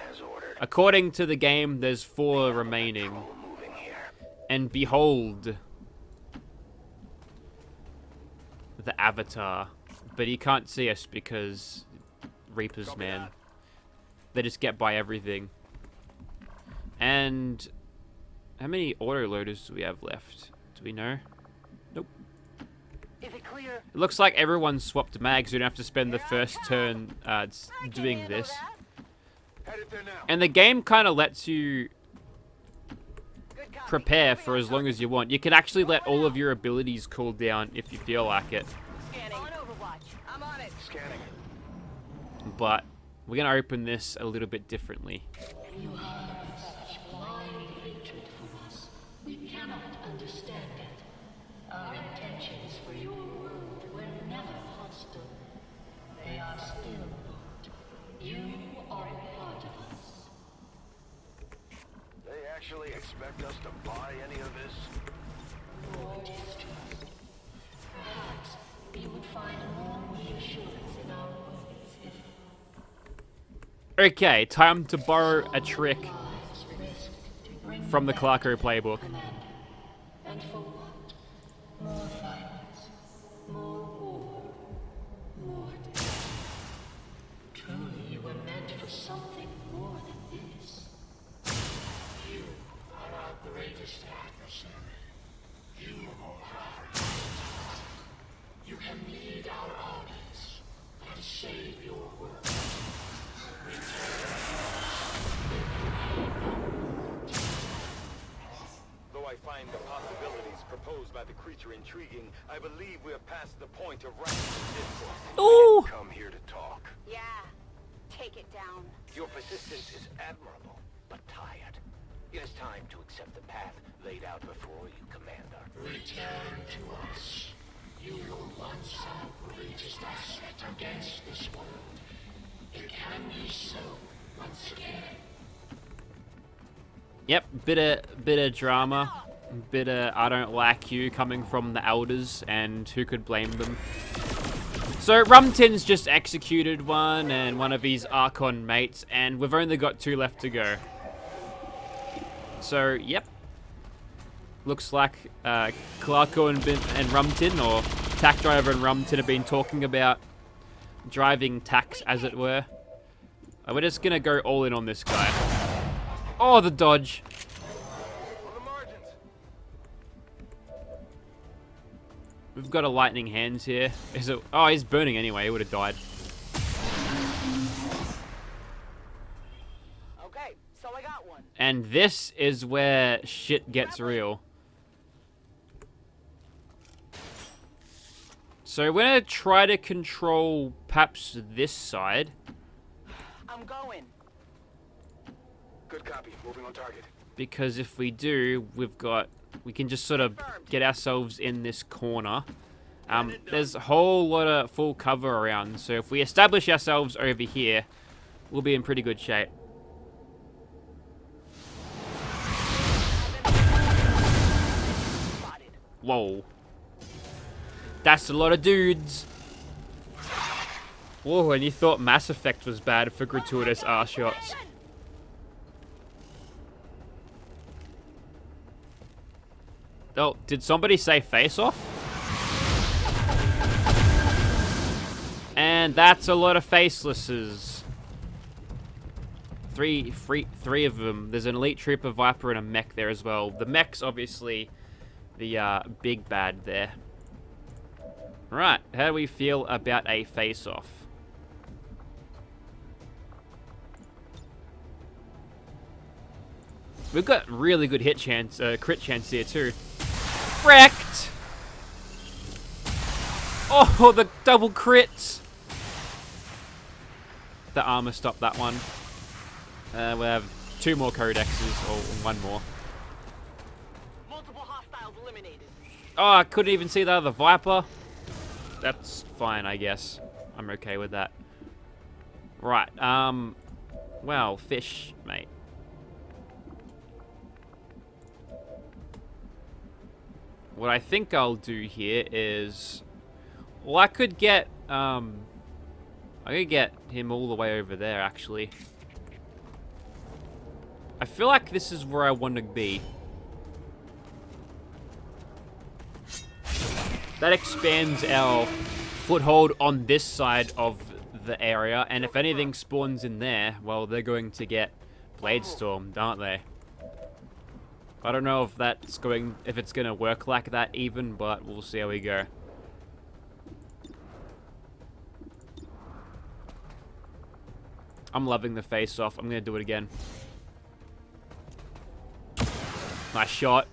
According to the game, there's 4 remaining. And behold, the Avatar. But he can't see us because Reapers, man. They just get by everything. And how many autoloaders do we have left? Do we know? Nope. Is it clear? It looks like everyone swapped mags. So you don't have to spend the first turn doing this. Headed there now. And the game kind of lets you Good copy. prepare for as long as you want. You can actually let all of your abilities cool down if you feel like it. Scanning. On Overwatch. I'm on it. Scanning. But we're going to open this a little bit differently. You have such blind hatred for us. We cannot understand it. Our intentions for your world were never never hostile, they are still not. You are a part of us. They actually expect us to buy any of this? More distrust. Perhaps you would find more reassurance in our words if Okay, time to borrow a trick lives risked to bring from the back Clarko playbook. Commander. And for what? More violence, more war, more death. Truly, you were meant for something more than this. You are our greatest adversary. You are. You can lead our armies and save your world. Though I find the possibilities proposed by the creature intriguing, I believe we have passed the point of rational discourse. Ooh! Come here to talk. Yeah. Take it down. Your persistence is admirable, but tired. It is time to accept the path laid out before you, Commander. Return to us. You were once our greatest asset against this world. It can be so once again. Yep, bit of drama, bit of I don't like you coming from the elders, and who could blame them? So Rumtin's just executed one and one of his Archon mates, and we've only got 2 left to go. So yep, looks like Clarko and Rumtin, or Tack Driver and Rumtin, have been talking about driving tacks, as it were. We're just gonna go all in on this guy. Oh, the dodge. On the margins. We've got a lightning hands here. Is it? Oh, he's burning anyway. He would have died. Okay, so I got one. And this is where shit gets real. So we're gonna try to control perhaps this side, I'm going. Good copy. Moving on target. because if we do, we can just sort of get ourselves in this corner. There's a whole lot of full cover around, so if we establish ourselves over here, we'll be in pretty good shape. Spotted. Whoa. That's a lot of dudes. Whoa, and you thought Mass Effect was bad for gratuitous arse shots. Oh, did somebody say face off? And that's a lot of facelesses. Three of them. There's an elite trooper, Viper, and a mech there as well. The mech's obviously the big bad there. Right, how do we feel about a face-off? We've got really good hit chance, crit chance here too. Wrecked! Oh, the double crits! The armor stopped that one. We have 2 more codexes, or 1 more. Multiple hostiles eliminated. Oh, I couldn't even see the other Viper. That's fine, I guess. I'm okay with that. Right, well, fish, mate. What I think I'll do here is... Well, I could get him all the way over there, actually. I feel like this is where I want to be. That expands our foothold on this side of the area, and if anything spawns in there, well, they're going to get blade stormed, aren't they? I don't know if it's gonna work like that even, but we'll see how we go. I'm loving the face-off. I'm gonna do it again. Nice shot.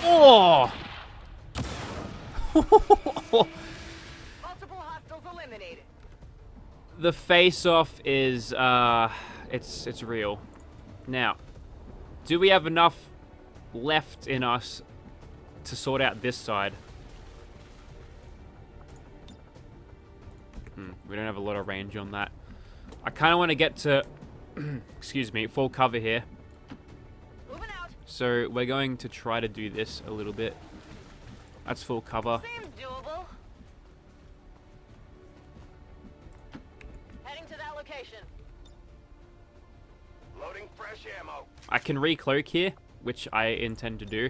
Oh! Multiple hostiles eliminated. The face-off is, it's real. Now, do we have enough left in us to sort out this side? We don't have a lot of range on that. I kind of want to get to, excuse me, full cover here. Moving out. So we're going to try to do this a little bit. That's full cover. Seems doable. Heading to that location. Loading fresh ammo. I can recloak here, which I intend to do.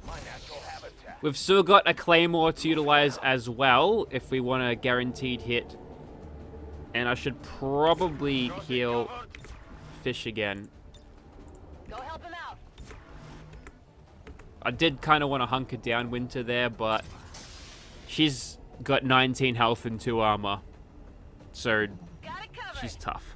My natural habitat. We've still got a claymore to utilize as well if we want a guaranteed hit. And I should probably heal fish again. Go help him out. I did kind of want to hunker down Winter there, but she's got 19 health and 2 armor. So Got it covered. she's tough.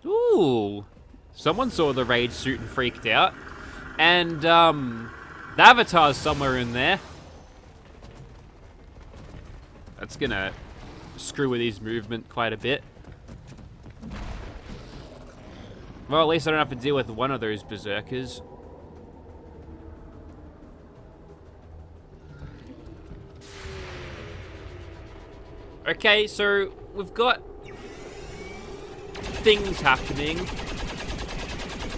Ooh. Someone saw the raid suit and freaked out. And, the avatar's somewhere in there. That's gonna screw with his movement quite a bit. Well, at least I don't have to deal with one of those berserkers. Okay, so we've got things happening.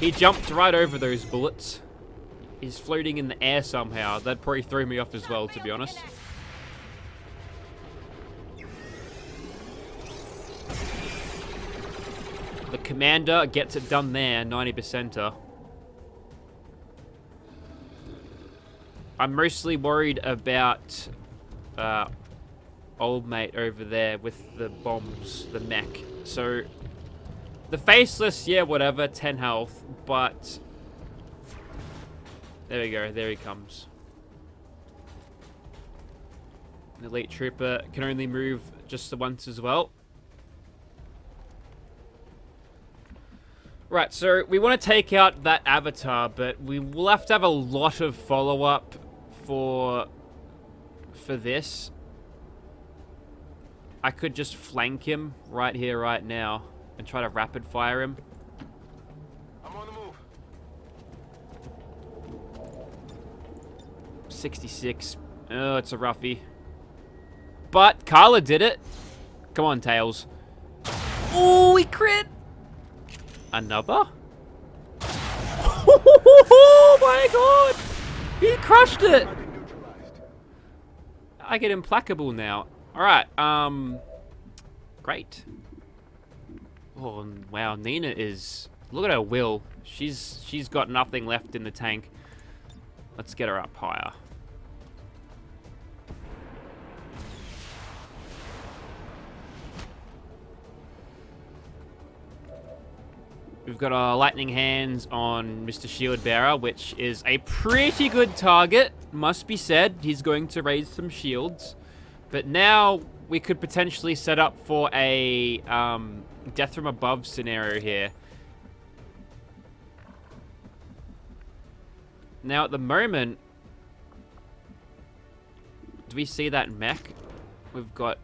He jumped right over those bullets. He's floating in the air somehow. That probably threw me off as well, to be honest. The commander gets it done there, 90%er. I'm mostly worried about old mate over there with the bombs, the mech. So the faceless, yeah, whatever, 10 health, but there we go, there he comes. The elite trooper can only move just the once as well. Right, so we want to take out that avatar, but we will have to have a lot of follow-up for this. I could just flank him right here, right now, and try to rapid fire him. I'm on the move. 66. Oh, it's a roughie. But Carla did it. Come on, Tails. Oh, he crit! Another? Oh my god! He crushed it! I get implacable now. Alright, great. Oh, wow, Nina is... Look at her will. She's got nothing left in the tank. Let's get her up higher. We've got our lightning hands on Mr. Shield Bearer, which is a pretty good target, must be said. He's going to raise some shields. But now we could potentially set up for a death from above scenario here. Now at the moment, do we see that mech? We've got...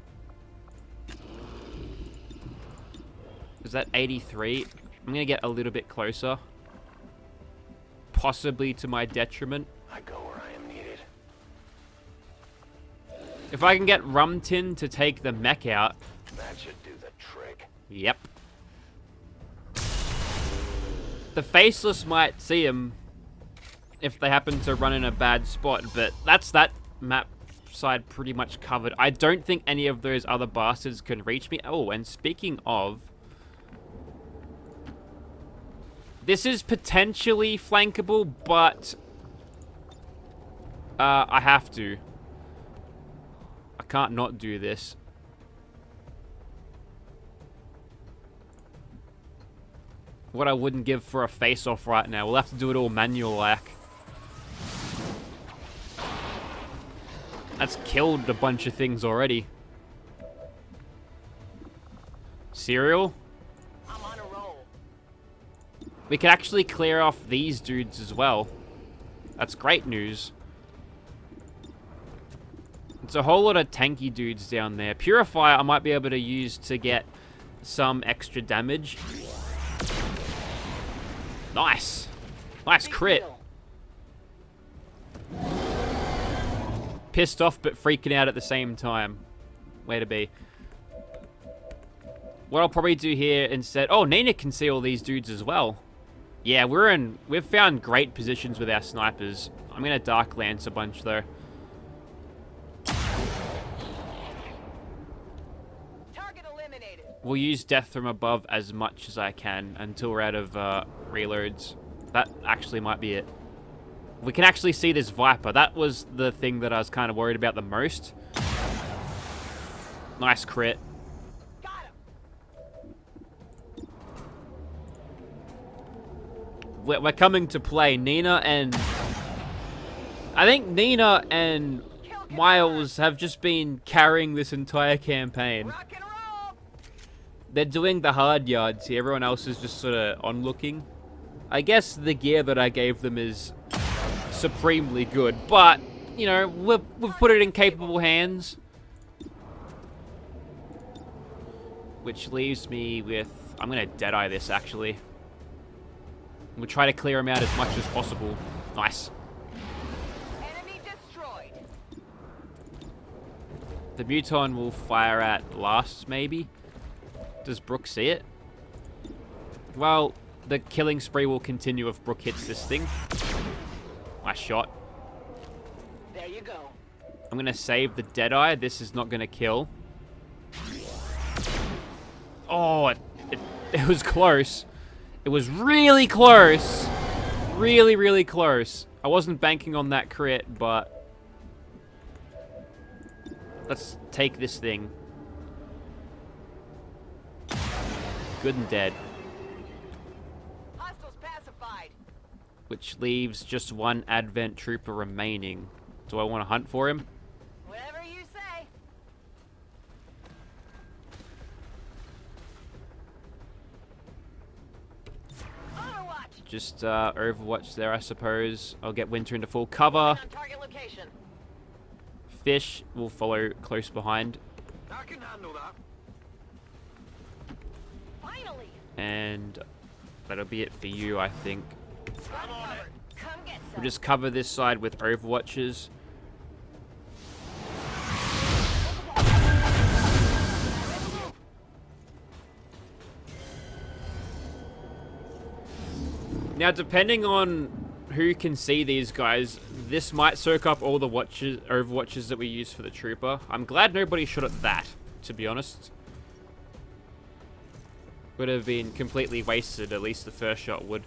Is that 83? I'm going to get a little bit closer. Possibly to my detriment. I go where I am needed. If I can get Rumtin to take the mech out. That should do the trick. Yep. The faceless might see him if they happen to run in a bad spot, but that's that map side pretty much covered. I don't think any of those other bastards can reach me. Oh, and speaking of... This is potentially flankable, but I have to. I can't not do this. What I wouldn't give for a face-off right now. We'll have to do it all manual-like. That's killed a bunch of things already. Cereal? We can actually clear off these dudes as well. That's great news. It's a whole lot of tanky dudes down there. Purifier I might be able to use to get some extra damage. Nice. Nice crit. pissed off but freaking out at the same time. Way to be. What I'll probably do here instead... Oh, Nina can see all these dudes as well. Yeah, we've found great positions with our snipers. I'm gonna Dark Lance a bunch though. Target eliminated. We'll use Death from Above as much as I can until we're out of reloads. That actually might be it. We can actually see this Viper. That was the thing that I was kind of worried about the most. Nice crit. Got him. We're coming to play. Nina and... I think Nina and Miles have just been carrying this entire campaign. Rock and roll. They're doing the hard yards here. Everyone else is just sort of onlooking. I guess the gear that I gave them is supremely good, but, you know, we've put it in capable hands. Which leaves me with... I'm going to Deadeye this, actually. We'll try to clear him out as much as possible. Nice. Enemy destroyed. The Muton will fire at last, maybe? Does Brooke see it? Well, the killing spree will continue if Brooke hits this thing. Nice shot. There you go. I'm going to save the Deadeye. This is not going to kill. Oh, it was close. It was really close. Really, really close. I wasn't banking on that crit, but... Let's take this thing. Good and dead. Hostiles pacified. Which leaves just one Advent Trooper remaining. Do I want to hunt for him? Whatever you say. Overwatch. Just Overwatch there, I suppose. I'll get Winter into full cover. On target location. Fish will follow close behind. I can handle that. Finally. And that'll be it for you, I think. Got covered. Come get some. We'll just cover this side with Overwatches. Now, depending on who can see these guys, this might soak up all the Overwatches that we use for the Trooper. I'm glad nobody shot at that, to be honest. Would have been completely wasted, at least the first shot would.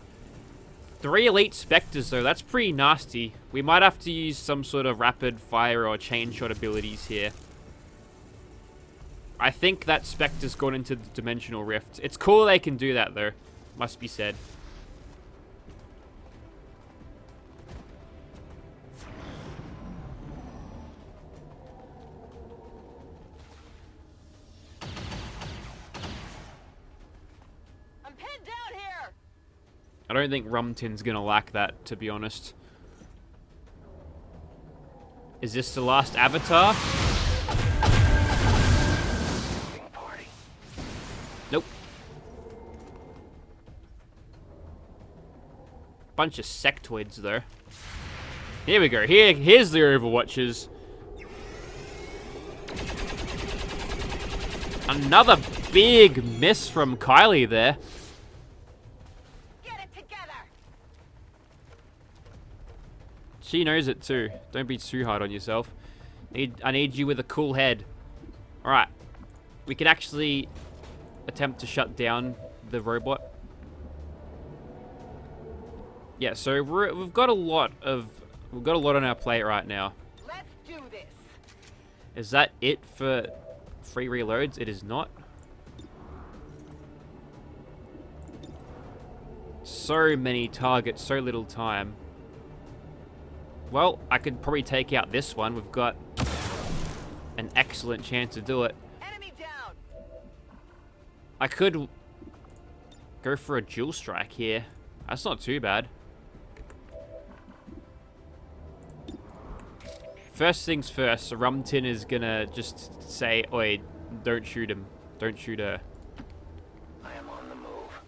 3 Elite Spectres, though, that's pretty nasty. We might have to use some sort of rapid fire or chain shot abilities here. I think that Spectre's gone into the Dimensional Rift. It's cool they can do that, though. Must be said. I'm pinned down here. I don't think Rumtin's gonna lack that, to be honest. Is this the last avatar? Party. Nope. Bunch of sectoids, though. Here we go. Here's the Overwatches. Another big miss from Kylie there. Get it together. She knows it too. Don't be too hard on yourself. I need you with a cool head. Alright. We can actually attempt to shut down the robot. Yeah, so we've got a lot on our plate right now. Let's do this. Is that it for free reloads? It is not. So many targets, so little time. Well, I could probably take out this one. We've got an excellent chance to do it. Enemy down. I could go for a dual strike here. That's not too bad. First things first, Rumtin is gonna just say, oi, don't shoot him. Don't shoot her. I am on the move.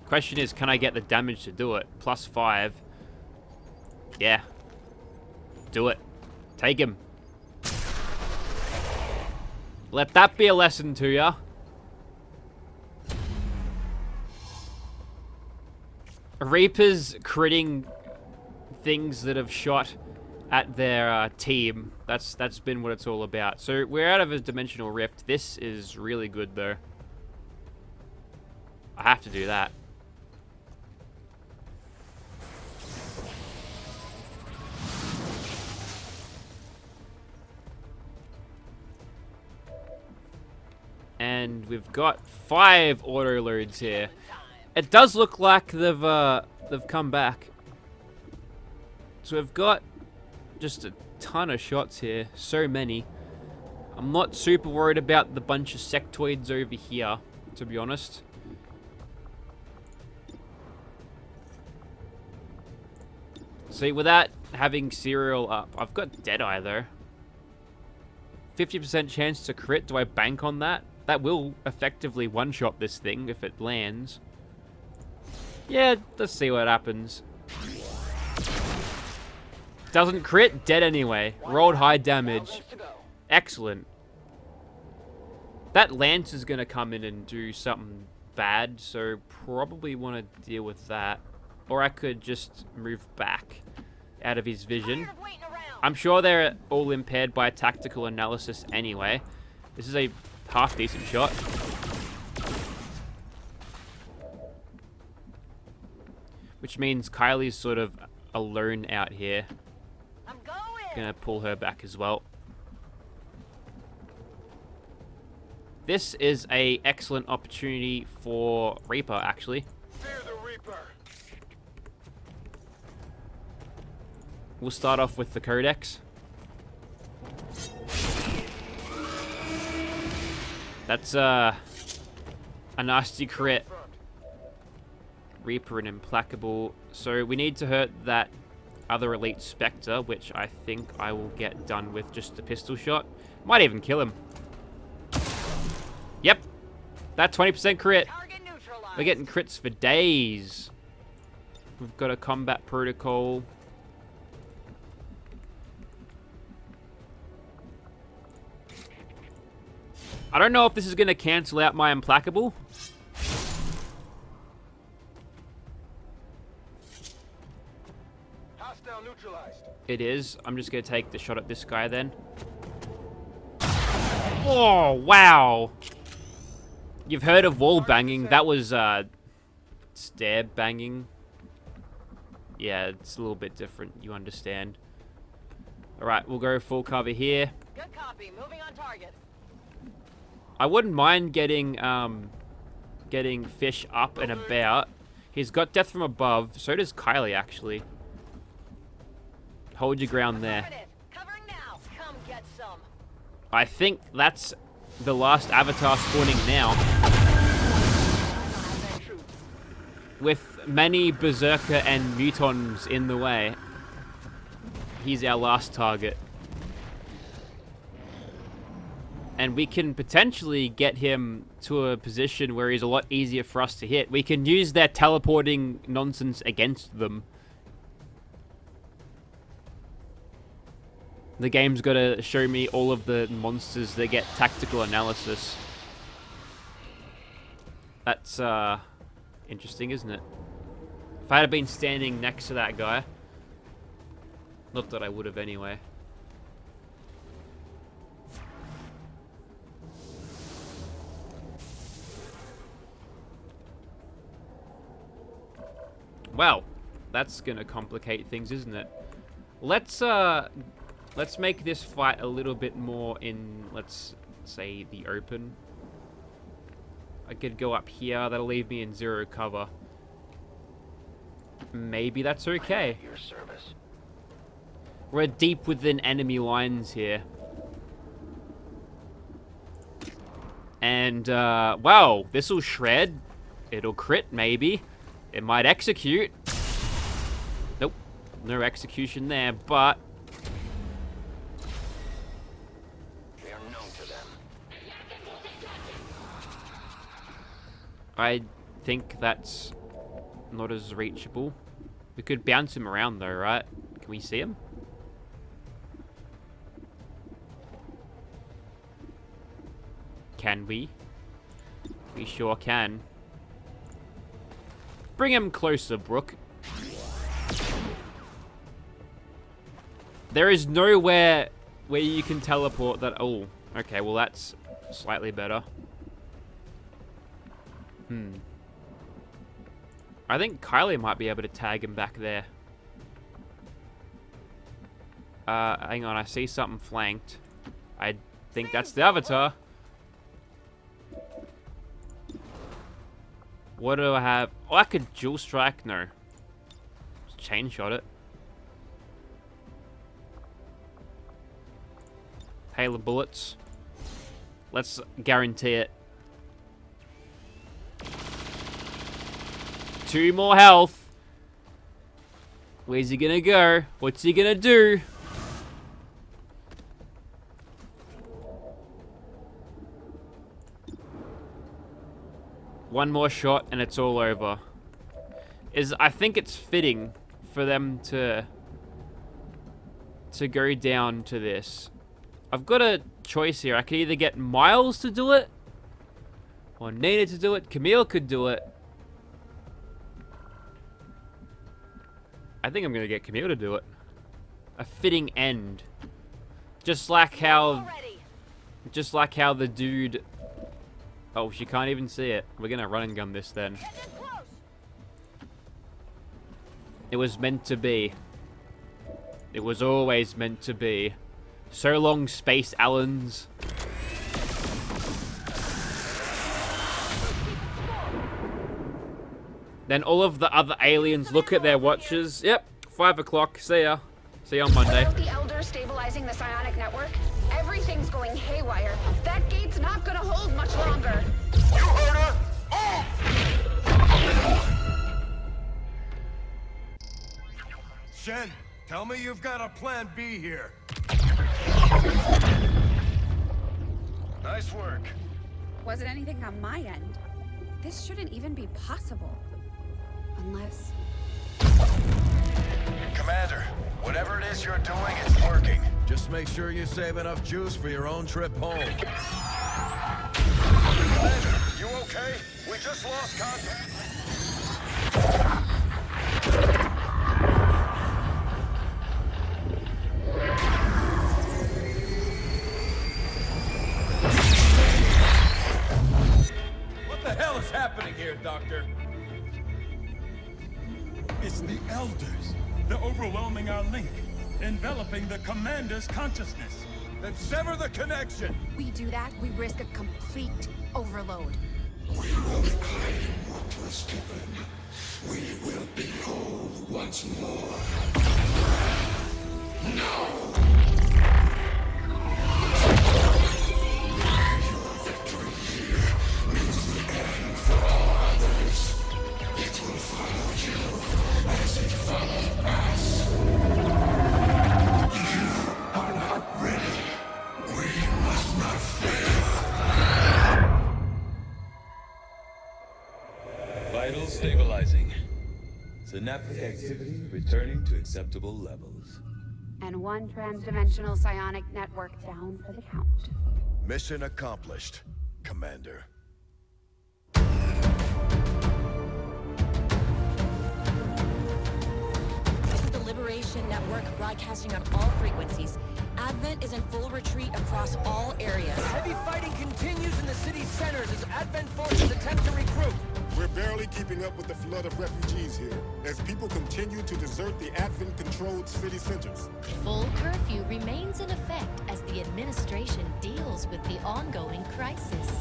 Question is, can I get the damage to do it? +5. Yeah. do it. Take him. Let that be a lesson to ya. Reapers critting things that have shot at their team. That's been what it's all about. So we're out of a dimensional rift. This is really good though. I have to do that. And we've got 5 auto loads here. It does look like they've come back. So we've got just a ton of shots here. So many. I'm not super worried about the bunch of sectoids over here, to be honest. See, without having serial up, I've got Deadeye though. 50% chance to crit. Do I bank on that? That will effectively one-shot this thing if it lands. Yeah, let's see what happens. Doesn't crit, dead anyway. Rolled high damage. Excellent. That lance is going to come in and do something bad, so probably want to deal with that. Or I could just move back out of his vision. I'm sure they're all impaired by tactical analysis anyway. This is a half-decent shot. Which means Kylie's sort of alone out here. I'm going. Gonna pull her back as well. This is a excellent opportunity for Reaper, actually. Fear the Reaper. We'll start off with the Codex. That's a nasty crit. Reaper and Implacable. So we need to hurt that other Elite Spectre, which I think I will get done with just a pistol shot. Might even kill him. Yep. That 20% crit. We're getting crits for days. We've got a combat protocol. I don't know if this is going to cancel out my Implacable. Hostile neutralized. It is. I'm just going to take the shot at this guy then. Oh, wow. You've heard of wall banging. That was stair banging. Yeah, it's a little bit different. You understand. Alright, we'll go full cover here. Good copy. Moving on target. I wouldn't mind getting Fish up and about. He's got death from above. So does Kylie, actually. Hold your ground there. Covering now. Come get some. I think that's the last avatar spawning now. With many Berserker and Mutons in the way, he's our last target. And we can potentially get him to a position where he's a lot easier for us to hit. We can use their teleporting nonsense against them. The game's got to show me all of the monsters that get tactical analysis. That's interesting, isn't it? If I had been standing next to that guy, not that I would have anyway. Well, that's gonna complicate things, isn't it? Let's make this fight a little bit more in, let's say, the open. I could go up here. That'll leave me in 0 cover. Maybe that's okay. Your service. We're deep within enemy lines here. And, wow, this'll shred. It'll crit, maybe. It might execute. Nope. No execution there, but... They are known to them. I think that's not as reachable. We could bounce him around though, right? Can we see him? Can we? We sure can. Bring him closer, Brooke. There is nowhere where you can teleport that... Oh, okay, well that's slightly better. I think Kylie might be able to tag him back there. Hang on, I see something flanked. I think that's the Avatar. What do I have? Oh, I could dual strike. No. Just chain shot it. Hail of bullets. Let's guarantee it. 2 more health. Where's he gonna go? What's he gonna do? One more shot and it's all over. I think it's fitting for them to go down to this. I've got a choice here. I could either get Miles to do it or Nina to do it. Camille could do it. I think I'm gonna get Camille to do it. A fitting end. Just like how the dude... Oh, she can't even see it. We're gonna run and gun this then. It was meant to be. It was always meant to be. So long, Space Allens. Then all of the other aliens look at their watches. Yep, 5 o'clock. See ya. See you on Monday. Without the Elder stabilizing the psionic network, everything's going haywire. That gate's not gonna hold much longer. You heard her! Shen, tell me you've got a plan B here. Nice work. Wasn't anything on my end. This shouldn't even be possible. Unless... Commander, whatever it is you're doing, it's working. Just make sure you save enough juice for your own trip home. Commander, you okay? We just lost contact. What the hell is happening here, Doctor? It's the Elders. They're overwhelming our link, enveloping the Commander's consciousness. Then sever the connection! We do that, we risk a complete overload. We will reclaim what was given. We will be whole once more. Now! Your victory here means the end for all others. It will follow you as it followed us. You are not ready. We must not fail. Vital stabilizing. Synaptic activity returning to acceptable levels. And one transdimensional psionic network down for the count. Mission accomplished, Commander. This is the Liberation Network broadcasting on all frequencies. Advent is in full retreat across all areas. Heavy fighting continues in the city's centers as Advent forces attempt to regroup. We're barely keeping up with the flood of refugees here, as people continue to desert the Advent-controlled city centers. Full curfew remains in effect as the administration deals with the ongoing crisis.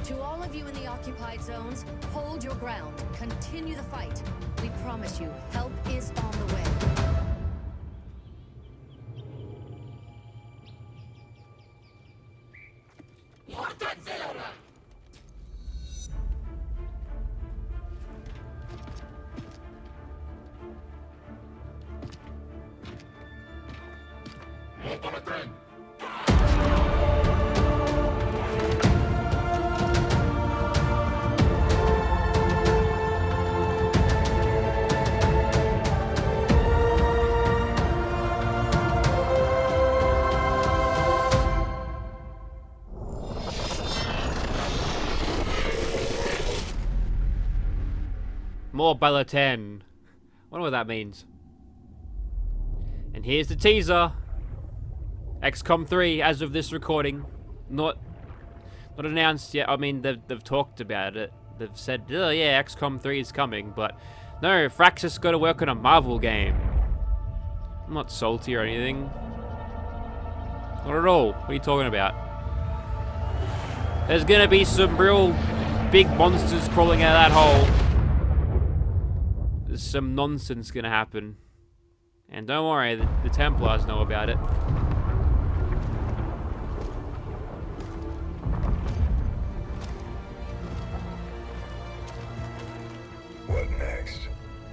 To all of you in the occupied zones, hold your ground. Continue the fight. We promise you, help is on the way. More Leviathan. Wonder what that means. And here's the teaser. XCOM 3, as of this recording. Not announced yet. I mean, they've talked about it. They've said, oh yeah, XCOM 3 is coming, but no, Fraxis got to work on a Marvel game. I'm not salty or anything. Not at all. What are you talking about? There's gonna be some real big monsters crawling out of that hole. There's some nonsense gonna happen. And don't worry, the Templars know about it. What next?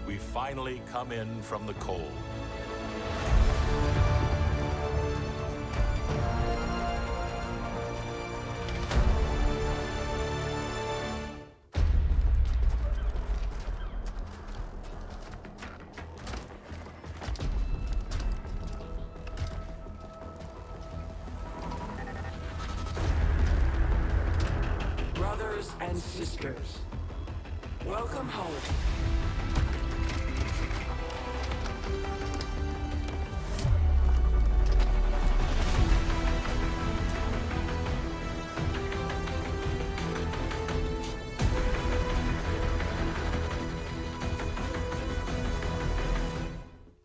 We finally come in from the cold. Brothers and sisters, welcome home.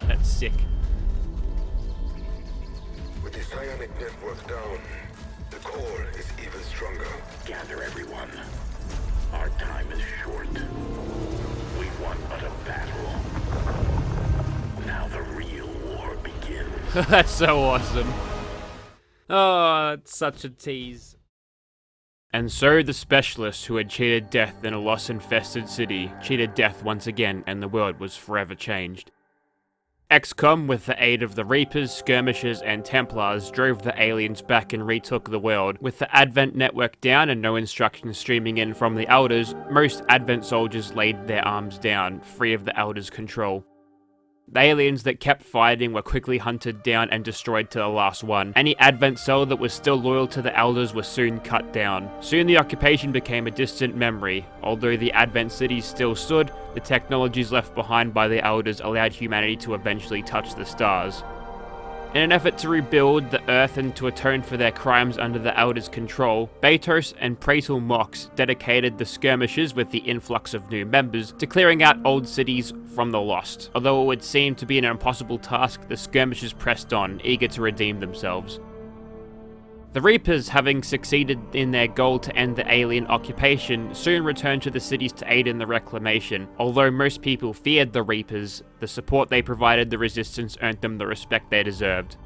That's sick. With the psionic network down, the core is even stronger. Gather everyone. Our time is short. We won but a battle. Now the real war begins. That's so awesome. Oh, it's such a tease. And so the specialist who had cheated death in a loss-infested city cheated death once again, and the world was forever changed. XCOM, with the aid of the Reapers, Skirmishers, and Templars, drove the aliens back and retook the world. With the Advent network down and no instructions streaming in from the Elders, most Advent soldiers laid their arms down, free of the Elders' control. The aliens that kept fighting were quickly hunted down and destroyed to the last one. Any Advent cell that was still loyal to the Elders was soon cut down. Soon the occupation became a distant memory. Although the Advent cities still stood, the technologies left behind by the Elders allowed humanity to eventually touch the stars. In an effort to rebuild the Earth and to atone for their crimes under the Elders' control, Betos and Praetor Mox dedicated the Skirmishers with the influx of new members to clearing out old cities from the lost. Although it would seem to be an impossible task, the Skirmishers pressed on, eager to redeem themselves. The Reapers, having succeeded in their goal to end the alien occupation, soon returned to the cities to aid in the reclamation. Although most people feared the Reapers, the support they provided the Resistance earned them the respect they deserved.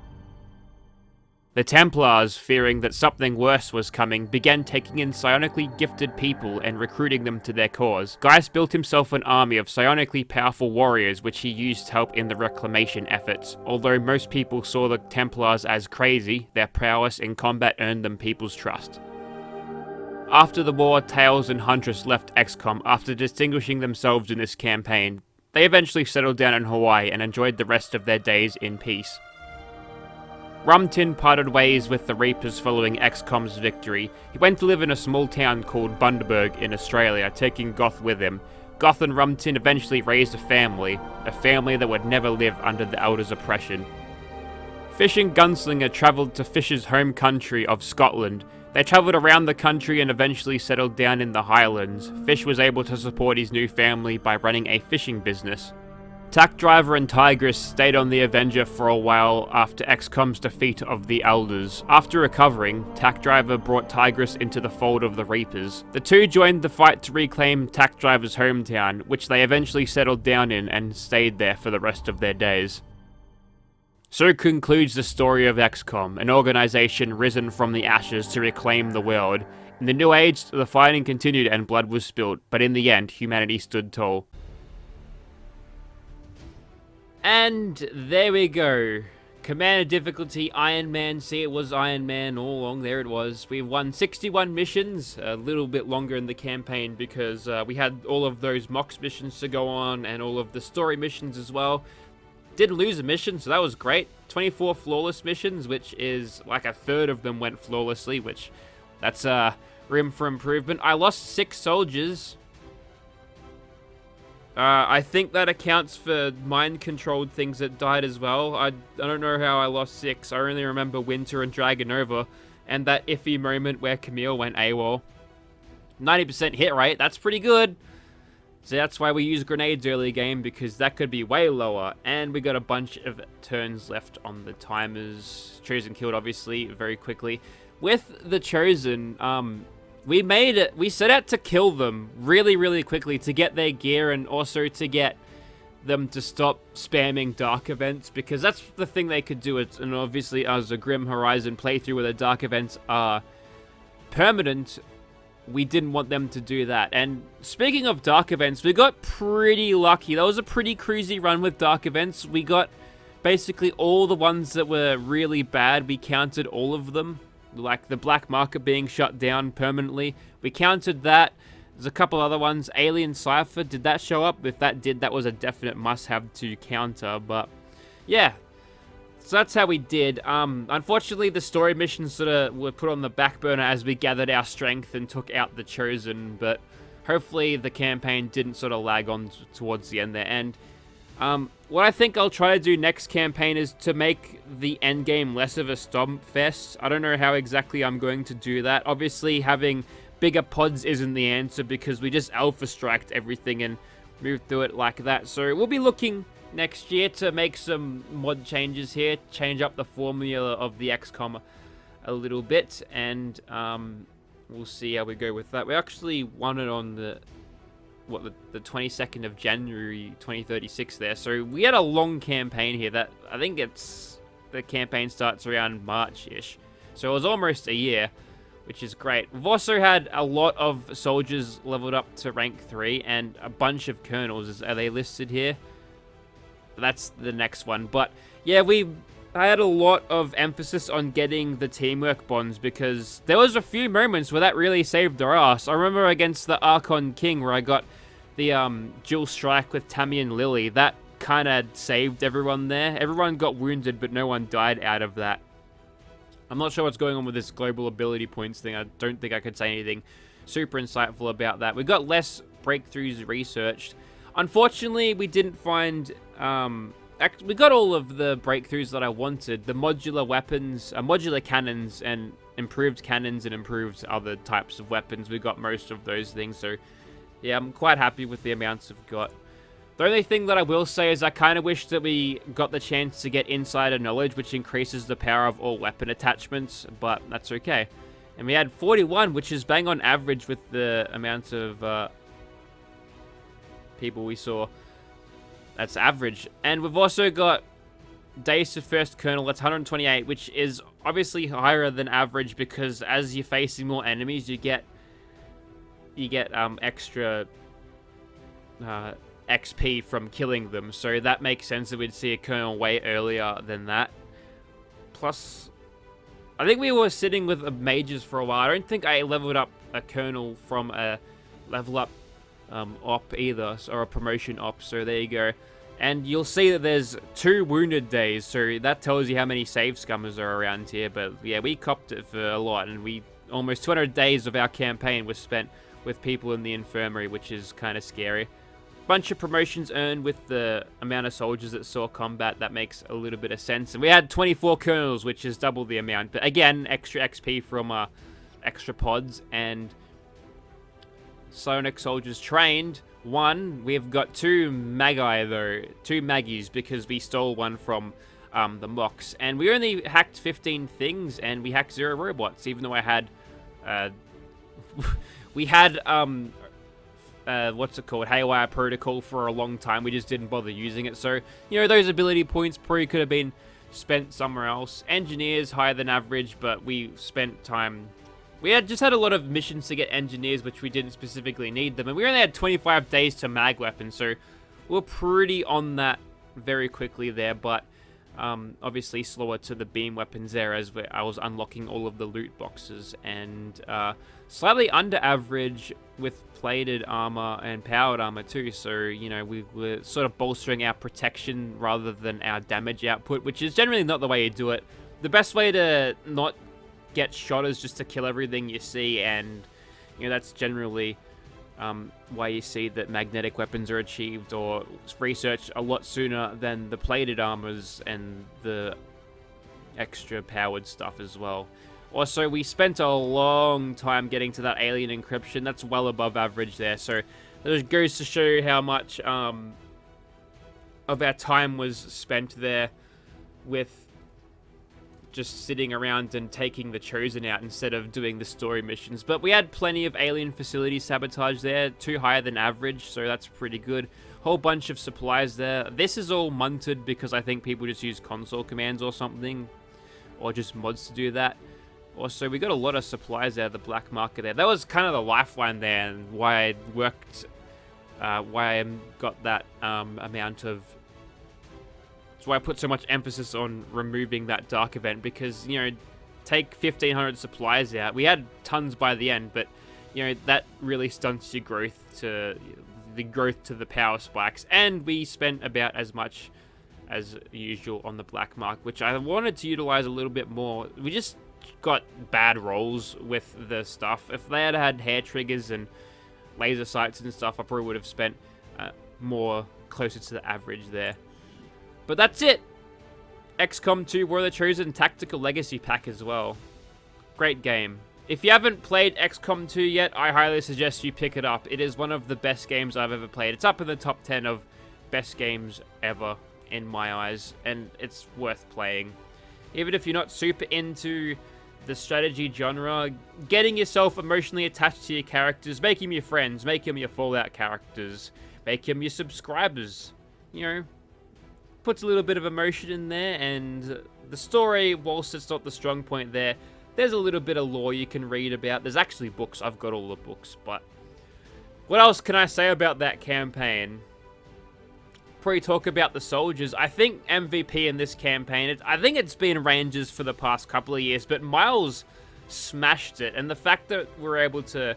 The Templars, fearing that something worse was coming, began taking in psionically gifted people and recruiting them to their cause. Gaius built himself an army of psionically powerful warriors which he used to help in the reclamation efforts. Although most people saw the Templars as crazy, their prowess in combat earned them people's trust. After the war, Tails and Huntress left XCOM after distinguishing themselves in this campaign. They eventually settled down in Hawaii and enjoyed the rest of their days in peace. Rumtin parted ways with the Reapers following XCOM's victory. He went to live in a small town called Bundaberg in Australia, taking Goth with him. Goth and Rumtin eventually raised a family that would never live under the Elders' oppression. Fish and Gunslinger travelled to Fish's home country of Scotland. They travelled around the country and eventually settled down in the Highlands. Fish was able to support his new family by running a fishing business. Tack Driver and Tigress stayed on the Avenger for a while after XCOM's defeat of the Elders. After recovering, Tack Driver brought Tigress into the fold of the Reapers. The two joined the fight to reclaim Tack Driver's hometown, which they eventually settled down in and stayed there for the rest of their days. So concludes the story of XCOM, an organization risen from the ashes to reclaim the world. In the New Age, the fighting continued and blood was spilled, but in the end, humanity stood tall. And there we go. Commander difficulty Iron Man. See, it was Iron Man all along. There it was. We've won 61 missions, a little bit longer in the campaign because we had all of those Mox missions to go on and all of the story missions as well. Didn't lose a mission, so that was great. 24 flawless missions, which is like a third of them went flawlessly, which that's room for improvement. I lost 6 soldiers. I think that accounts for mind-controlled things that died as well. I don't know how I lost 6. I only remember Winter and Dragon Nova, and that iffy moment where Camille went AWOL. 90% hit rate, that's pretty good. So that's why we use grenades early game, because that could be way lower. And we got a bunch of turns left on the timers. Chosen killed, obviously, very quickly. With the Chosen, we set out to kill them really, really quickly to get their gear and also to get them to stop spamming dark events, because that's the thing they could do. And obviously, as a Grim Horizon playthrough where the dark events are permanent, we didn't want them to do that. And speaking of dark events, we got pretty lucky. That was a pretty cruisy run with dark events. We got basically all the ones that were really bad. We counted all of them, like the black market being shut down permanently. We counted that. There's a couple other ones. Alien Cypher, did that show up? If that did, that was a definite must-have to counter. But yeah, so that's how we did. Unfortunately, the story missions sort of were put on the back burner as we gathered our strength and took out the Chosen. But hopefully the campaign didn't sort of lag on towards the end there. And what I think I'll try to do next campaign is to make the end game less of a stomp fest. I don't know how exactly I'm going to do that. Obviously, having bigger pods isn't the answer, because we just alpha striked everything and moved through it like that. So we'll be looking next year to make some mod changes here, change up the formula of the XCOM a little bit, and we'll see how we go with that. We actually won it on the 22nd of January 2036 there, so we had a long campaign here. That I think the campaign starts around March-ish, so it was almost a year, which is great. We've also had a lot of soldiers leveled up to rank 3 and a bunch of colonels. Are they listed here? That's the next one. But yeah, I had a lot of emphasis on getting the teamwork bonds, because there was a few moments where that really saved our ass. I remember against the Archon King where I got the dual strike with Tammy and Lily. That kind of saved everyone there. Everyone got wounded, but no one died out of that. I'm not sure what's going on with this global ability points thing. I don't think I could say anything super insightful about that. We got less breakthroughs researched. Unfortunately, we didn't find... we got all of the breakthroughs that I wanted. The modular weapons, modular cannons, and improved other types of weapons. We got most of those things, so yeah, I'm quite happy with the amounts we've got. The only thing that I will say is I kind of wish that we got the chance to get Insider Knowledge, which increases the power of all weapon attachments, but that's okay. And we had 41, which is bang on average with the amount of people we saw. That's average. And we've also got Days to First Colonel, that's 128, which is obviously higher than average, because as you're facing more enemies, you get extra XP from killing them, so that makes sense that we'd see a Colonel way earlier than that. Plus, I think we were sitting with mages for a while. I don't think I leveled up a Colonel from a level up op either, or a promotion op, so there you go. And you'll see that there's 2 wounded days, so that tells you how many save scummers are around here. But yeah, we copped it for a lot, and we almost 200 days of our campaign was spent with people in the infirmary, which is kind of scary. Bunch of promotions earned with the amount of soldiers that saw combat. That makes a little bit of sense. And we had 24 colonels, which is double the amount. But again, extra XP from extra pods. And Psionic soldiers trained. 1. We've got 2 Magi, though. 2 Maggies, because we stole one from the mocks. And we only hacked 15 things, and we hacked 0 robots, even though I had... we had... what's it called? Haywire Protocol for a long time. We just didn't bother using it. So, you know, those ability points probably could have been spent somewhere else. Engineers, higher than average, but we spent time... We just had a lot of missions to get engineers, which we didn't specifically need them. And we only had 25 days to mag weapons, so we're pretty on that very quickly there. But obviously slower to the beam weapons there, as I was unlocking all of the loot boxes. And slightly under average with plated armor and powered armor too, so you know, we were sort of bolstering our protection rather than our damage output, which is generally not the way you do it. The best way to not get shot is just to kill everything you see, and you know, that's generally why you see that magnetic weapons are achieved or researched a lot sooner than the plated armors and the extra powered stuff as well. Also, we spent a long time getting to that alien encryption. That's well above average there. So that just goes to show you how much of our time was spent there with just sitting around and taking the Chosen out instead of doing the story missions. But we had plenty of alien facility sabotage there, 2 higher than average, so that's pretty good. Whole bunch of supplies there. This is all munted because I think people just use console commands or something, or just mods to do that. Also, we got a lot of supplies there, the black market there. That was kind of the lifeline there, and why I worked, why I got that amount of. That's why I put so much emphasis on removing that dark event, because, you know, take 1,500 supplies out. We had tons by the end, but, you know, that really stunts your growth to the power spikes. And we spent about as much as usual on the black mark, which I wanted to utilize a little bit more. We just got bad rolls with the stuff. If they had had hair triggers and laser sights and stuff, I probably would have spent more closer to the average there. But that's it. XCOM 2 War of the Chosen Tactical Legacy Pack as well. Great game. If you haven't played XCOM 2 yet, I highly suggest you pick it up. It is one of the best games I've ever played. It's up in the top 10 of best games ever in my eyes, and it's worth playing. Even if you're not super into the strategy genre, getting yourself emotionally attached to your characters, make them your friends, make them your Fallout characters, make them your subscribers, you know, puts a little bit of emotion in there. And the story, whilst it's not the strong point there, there's a little bit of lore you can read about. There's actually books. I've got all the books, but what else can I say about that campaign? Probably talk about the soldiers. I think MVP in this campaign, I think it's been Rangers for the past couple of years, but Miles smashed it. And the fact that we're able to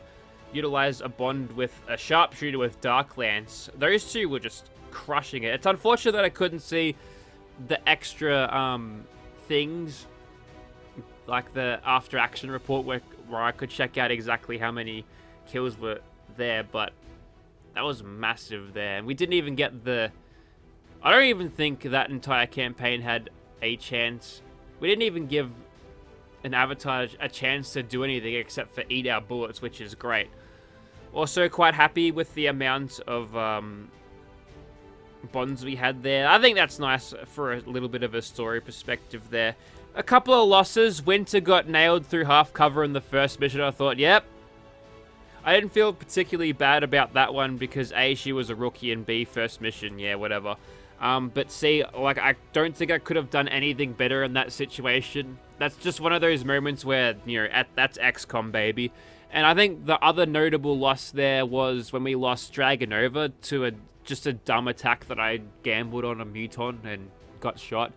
utilize a bond with a sharpshooter with Dark Lance, those two were just crushing it. It's unfortunate that I couldn't see the extra things, like the after action report where I could check out exactly how many kills were there, but that was massive there. And we didn't even get the... I don't even think that entire campaign had a chance. We didn't even give an avatar a chance to do anything except for eat our bullets, which is great. Also quite happy with the amount of bonds we had there. I think that's nice for a little bit of a story perspective there. A couple of losses. Winter got nailed through half cover in the first mission. I thought, yep. I didn't feel particularly bad about that one because A, she was a rookie, and B, first mission, yeah, whatever. But C, like, I don't think I could have done anything better in that situation. That's just one of those moments where, you know, that's XCOM, baby. And I think the other notable loss there was when we lost Dragonova to just a dumb attack that I gambled on a Muton and got shot.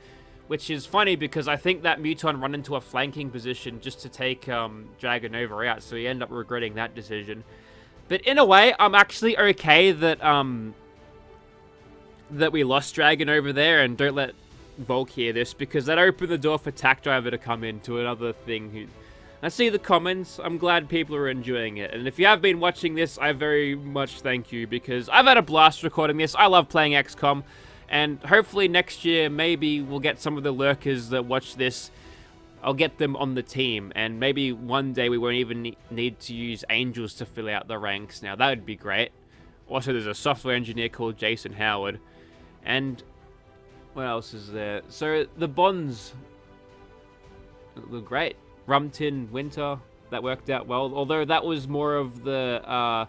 Which is funny because I think that Muton run into a flanking position just to take Dragonova out, so he ended up regretting that decision. But in a way, I'm actually okay that that we lost Dragonova there, and don't let Volk hear this, because that opened the door for Tac Driver to come into another thing. I see the comments. I'm glad people are enjoying it. And if you have been watching this, I very much thank you, because I've had a blast recording this. I love playing XCOM. And hopefully next year, maybe we'll get some of the lurkers that watch this. I'll get them on the team. And maybe one day we won't even need to use angels to fill out the ranks. Now, that would be great. Also, there's a software engineer called Jason Howard. And what else is there? So, the bonds look great. Rumtin, Winter, that worked out well. Although that was more of the...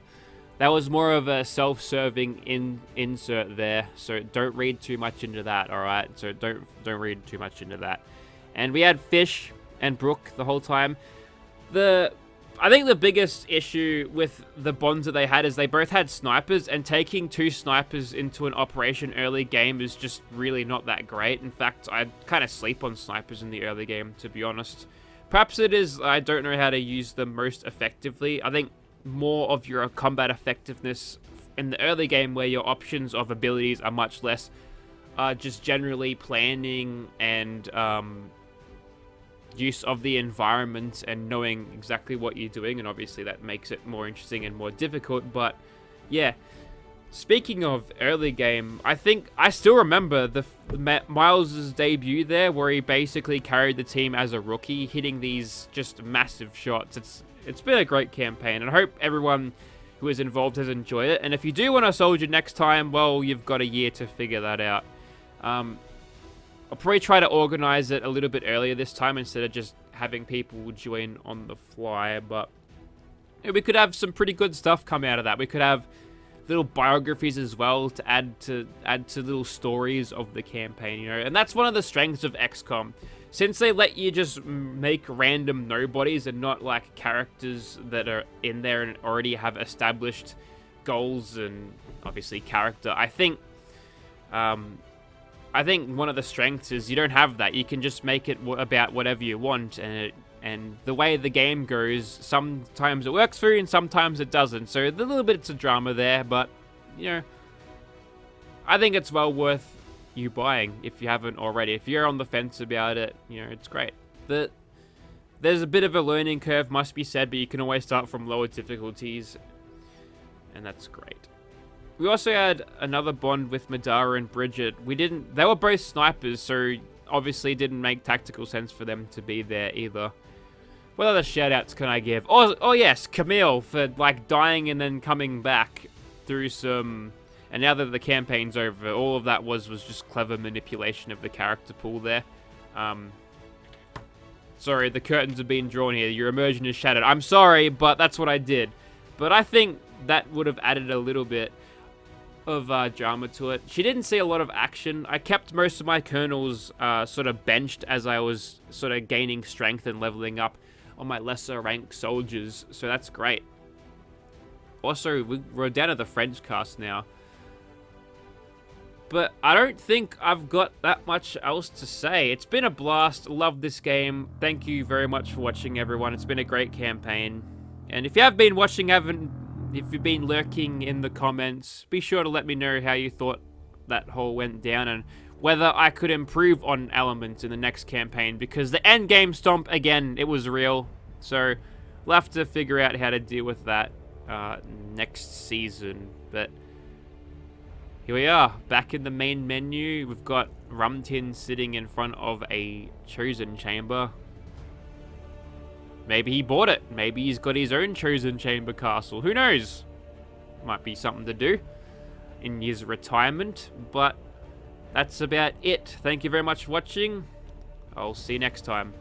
that was more of a self-serving insert there, so don't read too much into that, alright? So don't read too much into that. And we had Fish and Brooke the whole time. I think the biggest issue with the bonds that they had is they both had snipers, and taking 2 snipers into an operation early game is just really not that great. In fact, I kind of sleep on snipers in the early game, to be honest. Perhaps it is I don't know how to use them most effectively. I think more of your combat effectiveness in the early game, where your options of abilities are much less, just generally planning and use of the environment and knowing exactly what you're doing, and obviously that makes it more interesting and more difficult. But yeah, speaking of early game, I think I still remember the Miles' debut there, where he basically carried the team as a rookie, hitting these just massive shots. It's been a great campaign, and I hope everyone who is involved has enjoyed it. And if you do want a soldier next time, well, you've got a year to figure that out. I'll probably try to organize it a little bit earlier this time instead of just having people join on the fly. But yeah, we could have some pretty good stuff come out of that. We could have little biographies as well to add to little stories of the campaign, you know. And that's one of the strengths of XCOM. Since they let you just make random nobodies and not like characters that are in there and already have established goals and obviously character, I think one of the strengths is you don't have that. You can just make it about whatever you want, and the way the game goes, sometimes it works for you and sometimes it doesn't. So a little bit of drama there, but you know, I think it's well worth you buying if you haven't already. If you're on the fence about it, you know, it's great. There's a bit of a learning curve, must be said, but you can always start from lower difficulties, and that's great. We also had another bond with Madara and Bridget. They were both snipers, so obviously it didn't make tactical sense for them to be there either. What other shoutouts can I give? Oh yes, Camille for like dying and then coming back through some. And now that the campaign's over, all of that was just clever manipulation of the character pool there. Sorry, the curtains are being drawn here. Your immersion is shattered. I'm sorry, but that's what I did. But I think that would have added a little bit of drama to it. She didn't see a lot of action. I kept most of my colonels sort of benched as I was sort of gaining strength and leveling up on my lesser ranked soldiers, so that's great. Also, we're down to the French cast now. But I don't think I've got that much else to say. It's been a blast. Love this game. Thank you very much for watching, everyone. It's been a great campaign. And if you have been watching, if you've been lurking in the comments, be sure to let me know how you thought that whole went down and whether I could improve on elements in the next campaign, because the end game stomp, again, it was real. So we'll have to figure out how to deal with that next season. But here we are, back in the main menu. We've got Rumtin sitting in front of a chosen chamber. Maybe he bought it. Maybe he's got his own chosen chamber castle. Who knows? Might be something to do in his retirement. But that's about it. Thank you very much for watching. I'll see you next time.